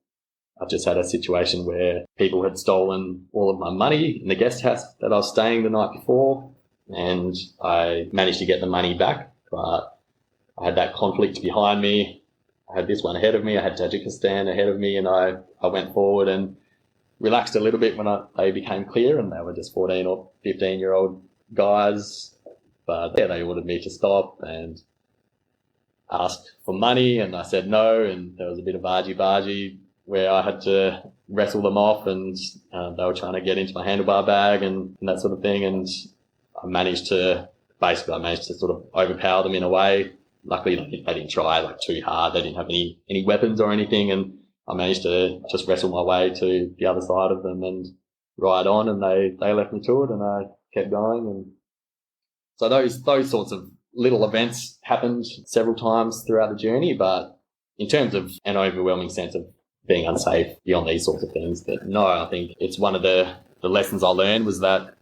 I just had a situation where people had stolen all of my money in the guest house that I was staying the night before, and I managed to get the money back, but I had that conflict behind me. I had this one ahead of me. I had Tajikistan ahead of me, and I went forward and relaxed a little bit when they became clear, and they were just 14 or 15-year-old guys. But they ordered me to stop and asked for money, and I said no, and there was a bit of argy-bargy where I had to wrestle them off, and they were trying to get into my handlebar bag and that sort of thing, and I managed to sort of overpower them in a way. Luckily, they didn't try too hard. They didn't have any weapons or anything, and I managed to just wrestle my way to the other side of them and ride on, and they left me to it, and I kept going. And so those sorts of little events happened several times throughout the journey, but in terms of an overwhelming sense of being unsafe beyond these sorts of things, that no, I think it's one of the lessons I learned was that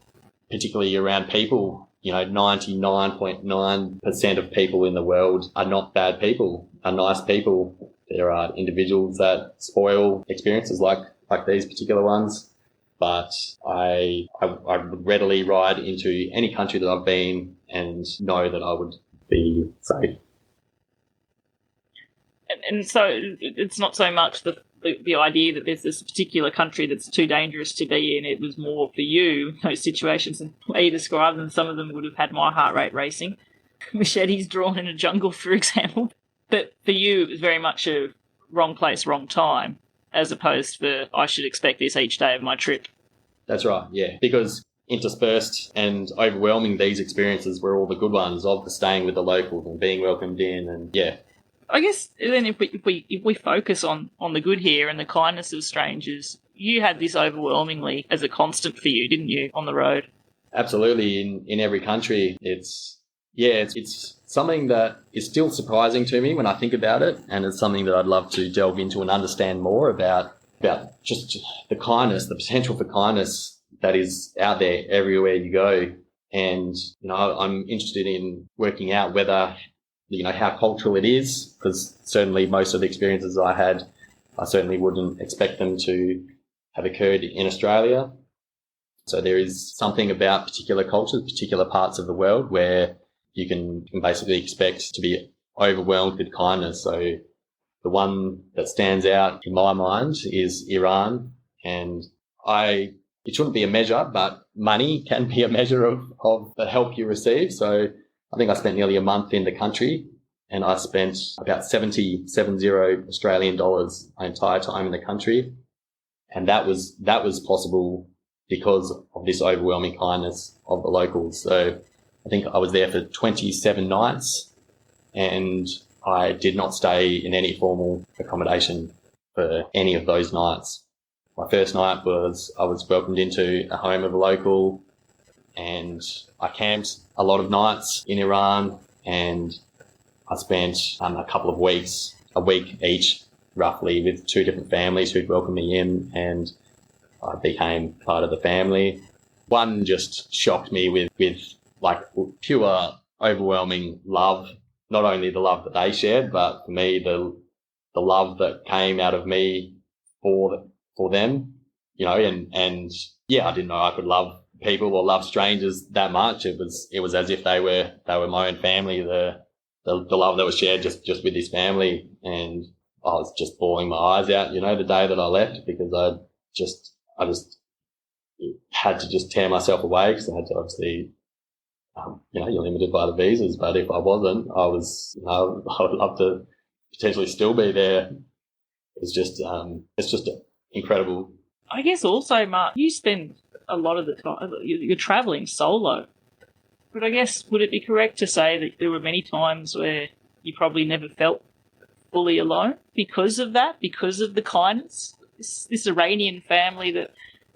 particularly around people, 99.9% of people in the world are not bad people, are nice people. There are individuals that spoil experiences like these particular ones, but I would readily ride into any country that I've been and know that I would be safe. And so it's not so much the idea that there's this particular country that's too dangerous to be in. It was more for you, those situations, and the way you described them, some of them would have had my heart rate racing. machetes drawn in a jungle, for example. But for you, it was very much a wrong place, wrong time, as opposed to I should expect this each day of my trip. That's right, yeah. Because interspersed and overwhelming these experiences were all the good ones of the staying with the locals and being welcomed in, and yeah. I guess then if we focus on the good here and the kindness of strangers, you had this overwhelmingly as a constant for you, didn't you, on the road? Absolutely. In every country, it's something that is still surprising to me when I think about it, and it's something that I'd love to delve into and understand more about just the kindness, the potential for kindness that is out there everywhere you go. And, I'm interested in working out whether, how cultural it is, because certainly most of the experiences I had, I certainly wouldn't expect them to have occurred in Australia. So there is something about particular cultures, particular parts of the world where you can basically expect to be overwhelmed with kindness. So the one that stands out in my mind is Iran, and it shouldn't be a measure, but money can be a measure of the help you receive. So I think I spent nearly a month in the country, and I spent about 70 Australian dollars my entire time in the country. And that was possible because of this overwhelming kindness of the locals. So I think I was there for 27 nights, and I did not stay in any formal accommodation for any of those nights. My first night I was welcomed into a home of a local, and I camped a lot of nights in Iran, and I spent a couple of weeks, a week each roughly, with two different families who'd welcomed me in, and I became part of the family. One just shocked me with like pure overwhelming love, not only the love that they shared, but for me, the love that came out of me for them, and yeah, I didn't know I could love people or love strangers that much. It was as if they were my own family, the love that was shared just with this family. And I was just bawling my eyes out, the day that I left, because I just had to just tear myself away, because I had to obviously, you're limited by the visas, but if I wasn't, I would love to potentially still be there. It's just incredible. I guess also, Mark, you spend a lot of the time, you're travelling solo. But I guess, would it be correct to say that there were many times where you probably never felt fully alone because of that, because of the kindness? This Iranian family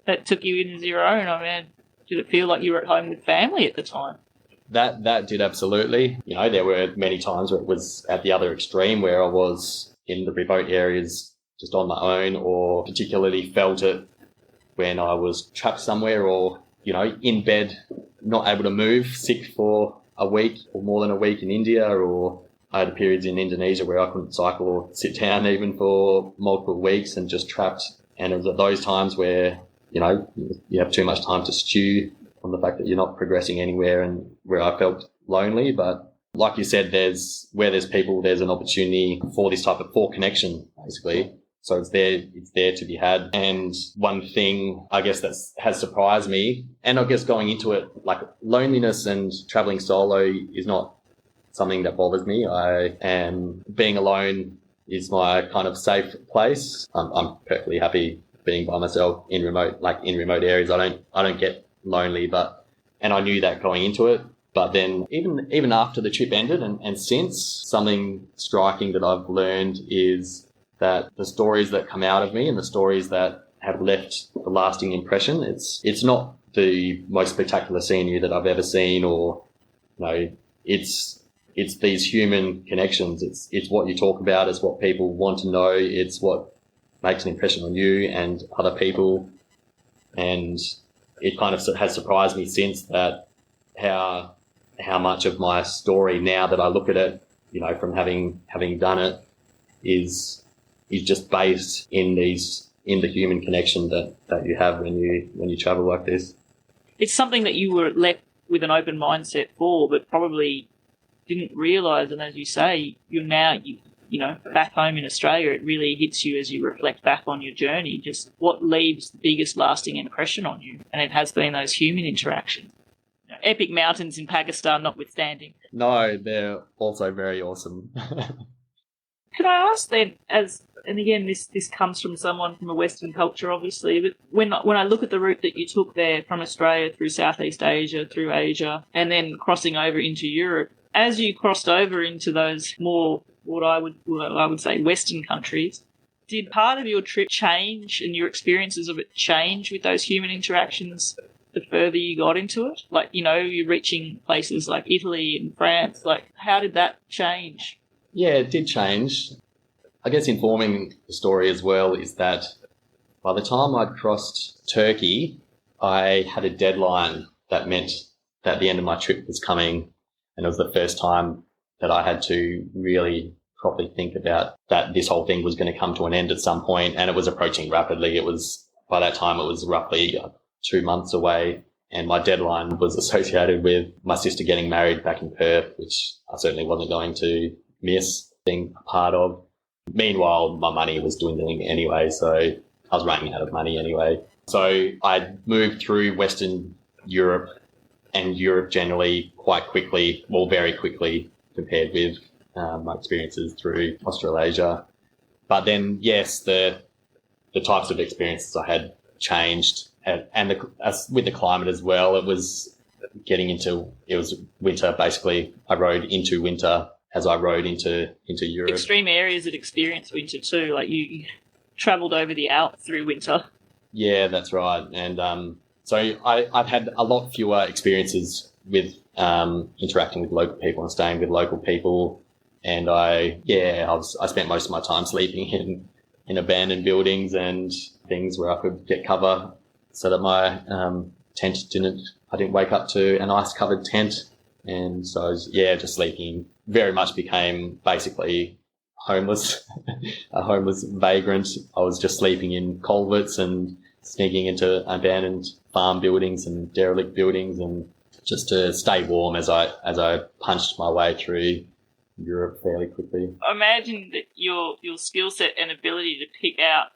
that took you in as your own, I mean, did it feel like you were at home with family at the time? That did, absolutely. There were many times where it was at the other extreme, where I was in the remote areas just on my own, or particularly felt it when I was trapped somewhere, or, in bed, not able to move, sick for a week or more than a week in India, or I had periods in Indonesia where I couldn't cycle or sit down even for multiple weeks and just trapped. And it was at those times where, you have too much time to stew on the fact that you're not progressing anywhere, and where I felt lonely. But like you said, where there's people, there's an opportunity for this type of connection, basically. So it's there to be had. And one thing, I guess, that has surprised me, and I guess going into it, like, loneliness and traveling solo is not something that bothers me. Being alone is my kind of safe place. I'm perfectly happy being by myself in remote areas. I don't get lonely, and I knew that going into it. But then even after the trip ended and since, something striking that I've learned is that the stories that come out of me and the stories that have left a lasting impression, it's not the most spectacular scenery that I've ever seen, or, it's these human connections. It's what you talk about. It's what people want to know. It's what makes an impression on you and other people. And it kind of has surprised me since that how much of my story, now that I look at it, from having done it, is just based in the human connection that you have when you travel like this. It's something that you were left with an open mindset for, but probably didn't realise. And as you say, you're now, back home in Australia, it really hits you as you reflect back on your journey, just what leaves the biggest lasting impression on you. And it has been those human interactions. epic mountains in Pakistan notwithstanding. No, they're also very awesome. Could I ask then, and again, this comes from someone from a Western culture, obviously, but when I look at the route that you took there from Australia through Southeast Asia, through Asia, and then crossing over into Europe, as you crossed over into those more, what I would say, Western countries, did part of your trip change and your experiences of it change with those human interactions the further you got into it? Like, you're reaching places like Italy and France, like, how did that change? Yeah, it did change. I guess informing the story as well is that by the time I'd crossed Turkey, I had a deadline that meant that the end of my trip was coming, and it was the first time that I had to really properly think about that this whole thing was going to come to an end at some point, and it was approaching rapidly. By that time, it was roughly 2 months away, and my deadline was associated with my sister getting married back in Perth, which I certainly wasn't going to miss being a part of. Meanwhile, my money was dwindling anyway, so I was running out of money anyway. So I moved through Western Europe and Europe generally quite quickly, well, very quickly compared with my experiences through Australasia. But then, yes, the types of experiences I had changed, and with the climate as well. It was winter, basically. I rode into winter as I rode into Europe. Extreme areas that experience winter too, like you travelled over the Alps through winter. Yeah, that's right. And so I've had a lot fewer experiences with interacting with local people and staying with local people. And I spent most of my time sleeping in abandoned buildings and things where I could get cover so that my tent I didn't wake up to an ice-covered tent. And so, just sleeping very much became basically homeless, a homeless vagrant. I was just sleeping in culverts and sneaking into abandoned farm buildings and derelict buildings, and just to stay warm as I punched my way through Europe fairly quickly. I imagine that your skill set and ability to pick out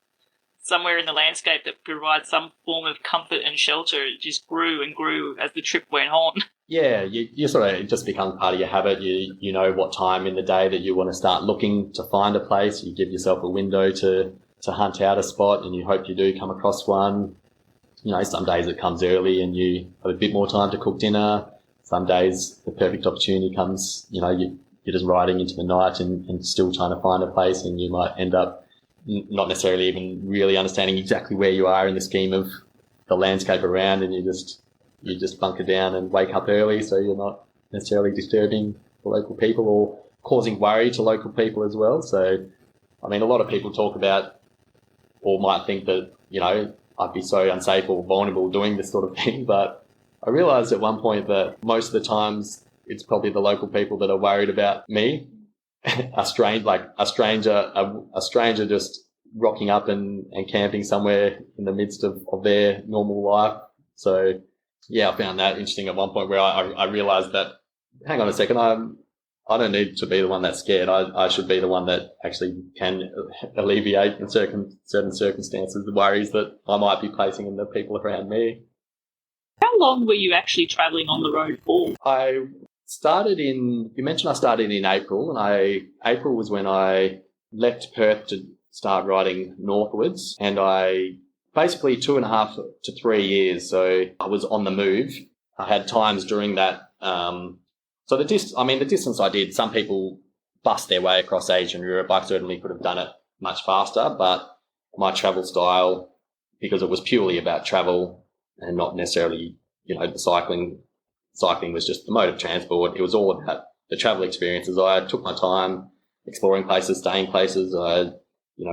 somewhere in the landscape that provides some form of comfort and shelter just grew and grew as the trip went on. Yeah, you sort of, it just becomes part of your habit. You know what time in the day that you want to start looking to find a place. You give yourself a window to hunt out a spot, and you hope you do come across one. Some days it comes early and you have a bit more time to cook dinner. Some days the perfect opportunity comes, you're just riding into the night and still trying to find a place, and you might end up not necessarily even really understanding exactly where you are in the scheme of the landscape around, and you just bunker down and wake up early so you're not necessarily disturbing the local people or causing worry to local people as well. So, a lot of people talk about or might think that, I'd be so unsafe or vulnerable doing this sort of thing, but I realised at one point that most of the times it's probably the local people that are worried about me. a stranger just rocking up and camping somewhere in the midst of their normal life. So, I found that interesting at one point where I realised that, hang on a second, I don't need to be the one that's scared. I should be the one that actually can alleviate in certain circumstances the worries that I might be placing in the people around me. How long were you actually travelling on the road for? You mentioned I started in April, and April was when I left Perth to start riding northwards, and I basically 2.5 to 3 years. So I was on the move. I had times during that. So the distance I did, some people bust their way across Asia and Europe. I certainly could have done it much faster, but my travel style, because it was purely about travel and not necessarily, the cycling was just the mode of transport. It was all about the travel experiences. I took my time exploring places, staying places. I,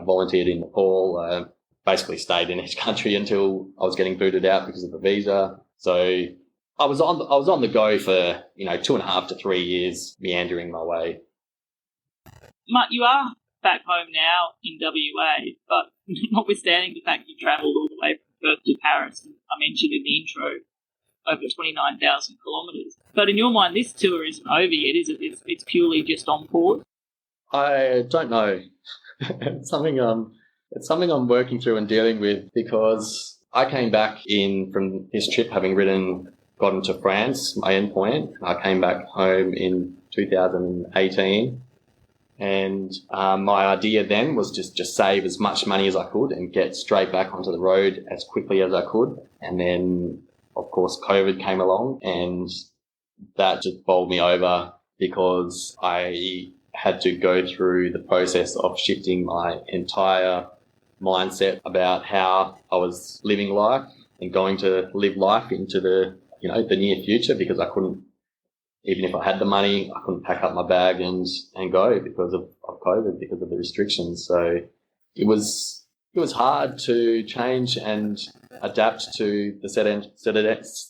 volunteered in Nepal. I basically stayed in each country until I was getting booted out because of the visa. So I was on the go for 2.5 to 3 years, meandering my way. Mark, you are back home now in WA, but notwithstanding the fact you travelled all the way from Perth to Paris, and I mentioned in the intro, over 29,000 kilometres. But in your mind, this tour isn't over yet, is it? It's purely just on pause? I don't know. It's something I'm working through and dealing with, because I came back from this trip having ridden got into France, my endpoint. I came back home in 2018. And my idea then was just save as much money as I could and get straight back onto the road as quickly as I could. And then, of course, COVID came along, and that just bowled me over because I had to go through the process of shifting my entire mindset about how I was living life and going to live life into the near future, because I couldn't, even if I had the money, I couldn't pack up my bag and go because of COVID, because of the restrictions. So it was hard to change and adapt to the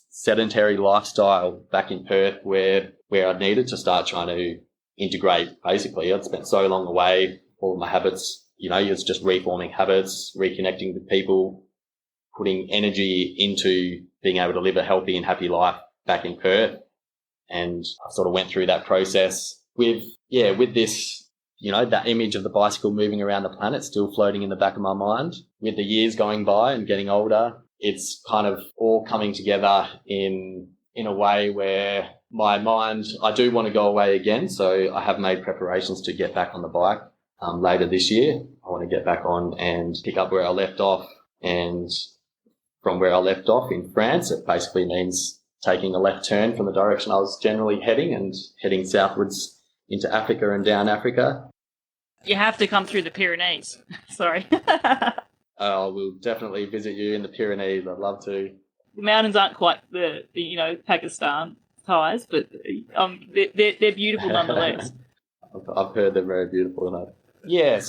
sedentary lifestyle back in Perth, where I needed to start trying to integrate. Basically, I'd spent so long away, all of my habits, it's just reforming habits, reconnecting with people, putting energy into being able to live a healthy and happy life back in Perth. And I sort of went through that process with this, that image of the bicycle moving around the planet still floating in the back of my mind. With the years going by and getting older, it's kind of all coming together in a way where my mind, I do want to go away again. So I have made preparations to get back on the bike later this year. I want to get back on and pick up where I left off. And from where I left off in France, it basically means taking a left turn from the direction I was generally heading and heading southwards into Africa and down Africa. You have to come through the Pyrenees. Sorry. I will definitely visit you in the Pyrenees. I'd love to. The mountains aren't quite the Pakistan ties, but they're beautiful nonetheless. I've heard they're very beautiful. Yeah,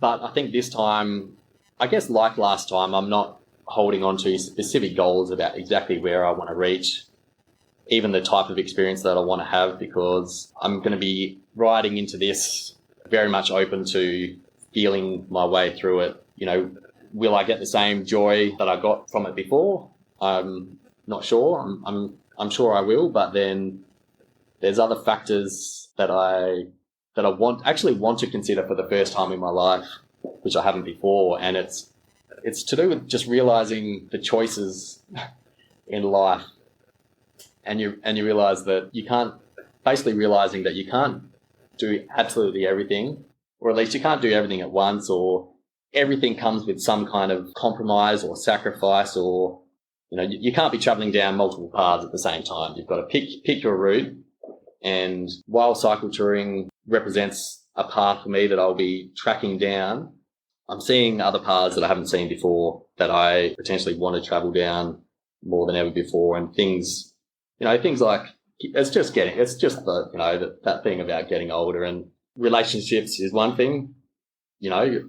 but I think this time, I guess like last time, I'm not holding on to specific goals about exactly where I want to reach, even the type of experience that I want to have, because I'm going to be riding into this very much open to feeling my way through it. Will I get the same joy that I got from it before? I'm not sure. I'm sure I will, but then there's other factors that I want to consider for the first time in my life, which I haven't before, and it's to do with just realizing the choices in life, and you realize that you can't, basically realizing that you can't do absolutely everything, or at least you can't do everything at once, or everything comes with some kind of compromise or sacrifice, or you can't be traveling down multiple paths at the same time. You've got to pick your route. And while cycle touring represents a path for me that I'll be tracking down, I'm seeing other paths that I haven't seen before that I potentially want to travel down more than ever before. And things like, it's just that thing about getting older, and relationships is one thing.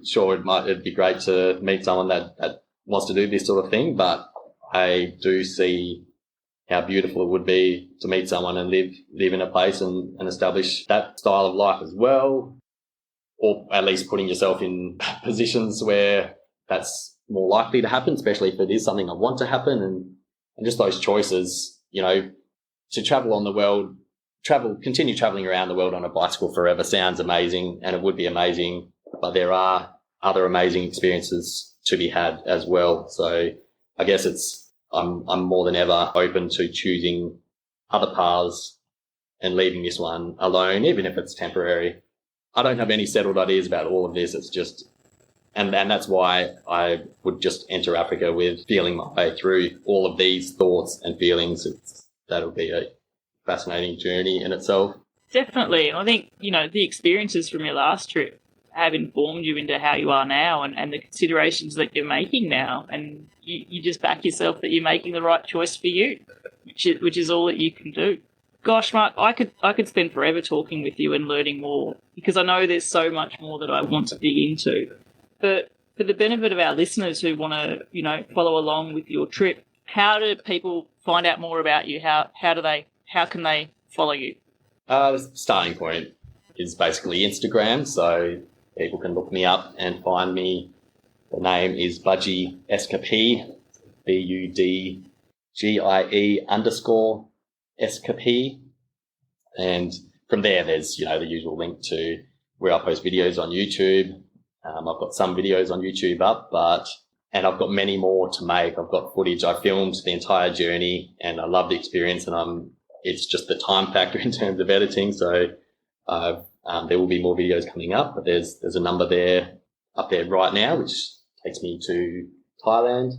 Sure, it'd be great to meet someone that wants to do this sort of thing, but I do see how beautiful it would be to meet someone and live in a place and establish that style of life as well. Or at least putting yourself in positions where that's more likely to happen, especially if it is something I want to happen, and just those choices, to travel on the world, continue traveling around the world on a bicycle forever sounds amazing, and it would be amazing, but there are other amazing experiences to be had as well. So I guess I'm more than ever open to choosing other paths and leaving this one alone, even if it's temporary. I don't have any settled ideas about all of this. It's just, and that's why I would just enter Africa with feeling my way through all of these thoughts and feelings. That'll be a fascinating journey in itself. Definitely. I think, the experiences from your last trip have informed you into how you are now, and the considerations that you're making now. And you just back yourself that you're making the right choice for you, which is all that you can do. Gosh, Mark, I could spend forever talking with you and learning more, because I know there's so much more that I want to dig into. But for the benefit of our listeners who want to, follow along with your trip, how do people find out more about you? How can they follow you? The starting point is basically Instagram, so people can look me up and find me. The name is Budgie Escapee, BUDGIE_Escapee. And from there, there's, the usual link to where I post videos on YouTube. I've got some videos on YouTube up, but and I've got many more to make. I've got footage. I filmed the entire journey, and I love the experience. And it's just the time factor in terms of editing. So there will be more videos coming up, but there's a number up there right now, which takes me to Thailand.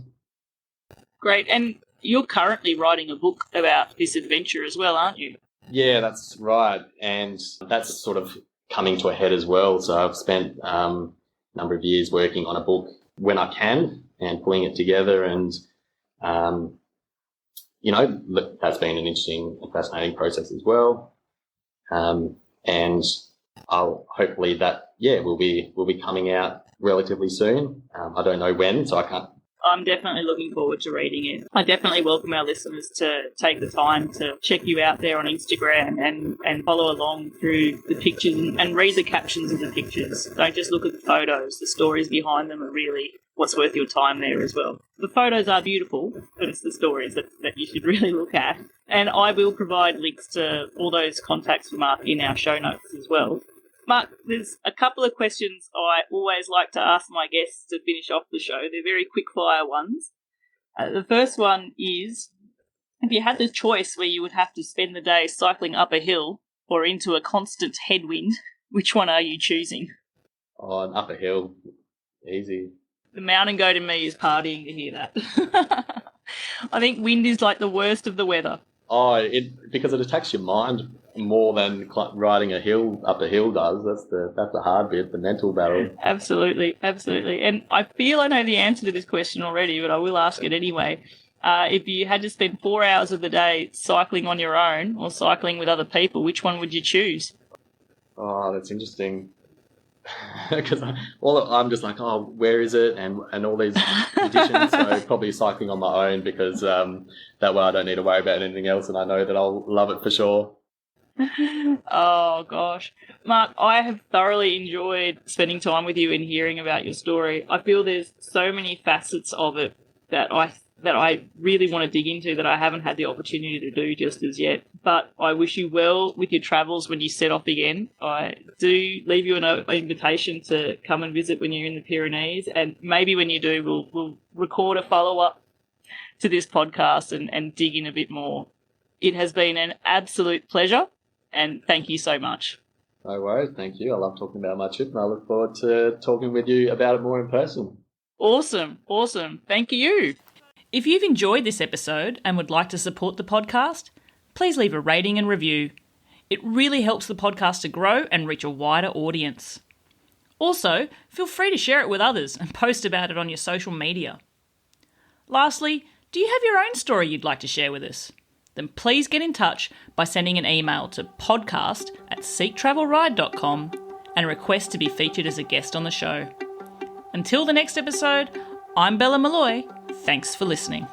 Great. And you're currently writing a book about this adventure as well, aren't you? Yeah, that's right. And that's sort of coming to a head as well. So I've spent a number of years working on a book when I can and pulling it together. And, that's been an interesting and fascinating process as well. And I'll hopefully will be coming out relatively soon. I don't know when, so I can't. I'm definitely looking forward to reading it. I definitely welcome our listeners to take the time to check you out there on Instagram and follow along through the pictures and read the captions of the pictures. Don't just look at the photos. The stories behind them are really what's worth your time there as well. The photos are beautiful, but it's the stories that you should really look at. And I will provide links to all those contacts for Mark in our show notes as well. Mark, there's a couple of questions I always like to ask my guests to finish off the show. They're very quick-fire ones. The first one is, if you had the choice where you would have to spend the day cycling up a hill or into a constant headwind, which one are you choosing? Oh, up a hill. Easy. The mountain goat in me is partying to hear that. I think wind is like the worst of the weather. Oh, because it attacks your mind more than riding up a hill does. That's the hard bit, the mental battle. Absolutely. And I feel I know the answer to this question already, but I will ask it anyway. If you had to spend 4 hours of the day cycling on your own or cycling with other people, which one would you choose? Oh, that's interesting. Because I'm just like, where is it? And all these conditions. So probably cycling on my own because that way I don't need to worry about anything else, and I know that I'll love it for sure. Oh gosh, Mark, I have thoroughly enjoyed spending time with you and hearing about your story. I feel there's so many facets of it that I really want to dig into that I haven't had the opportunity to do just as yet. But I wish you well with your travels when you set off again. I do leave you an invitation to come and visit when you're in the Pyrenees, and maybe when you do, we'll record a follow-up to this podcast and dig in a bit more. It has been an absolute pleasure, and thank you so much. No worries, thank you. I love talking about my trip, and I look forward to talking with you about it more in person. Awesome. Thank you. If you've enjoyed this episode and would like to support the podcast, please leave a rating and review. It really helps the podcast to grow and reach a wider audience. Also, feel free to share it with others and post about it on your social media. Lastly, do you have your own story you'd like to share with us? Then please get in touch by sending an email to podcast@seektravelride.com and request to be featured as a guest on the show. Until the next episode, I'm Bella Malloy. Thanks for listening.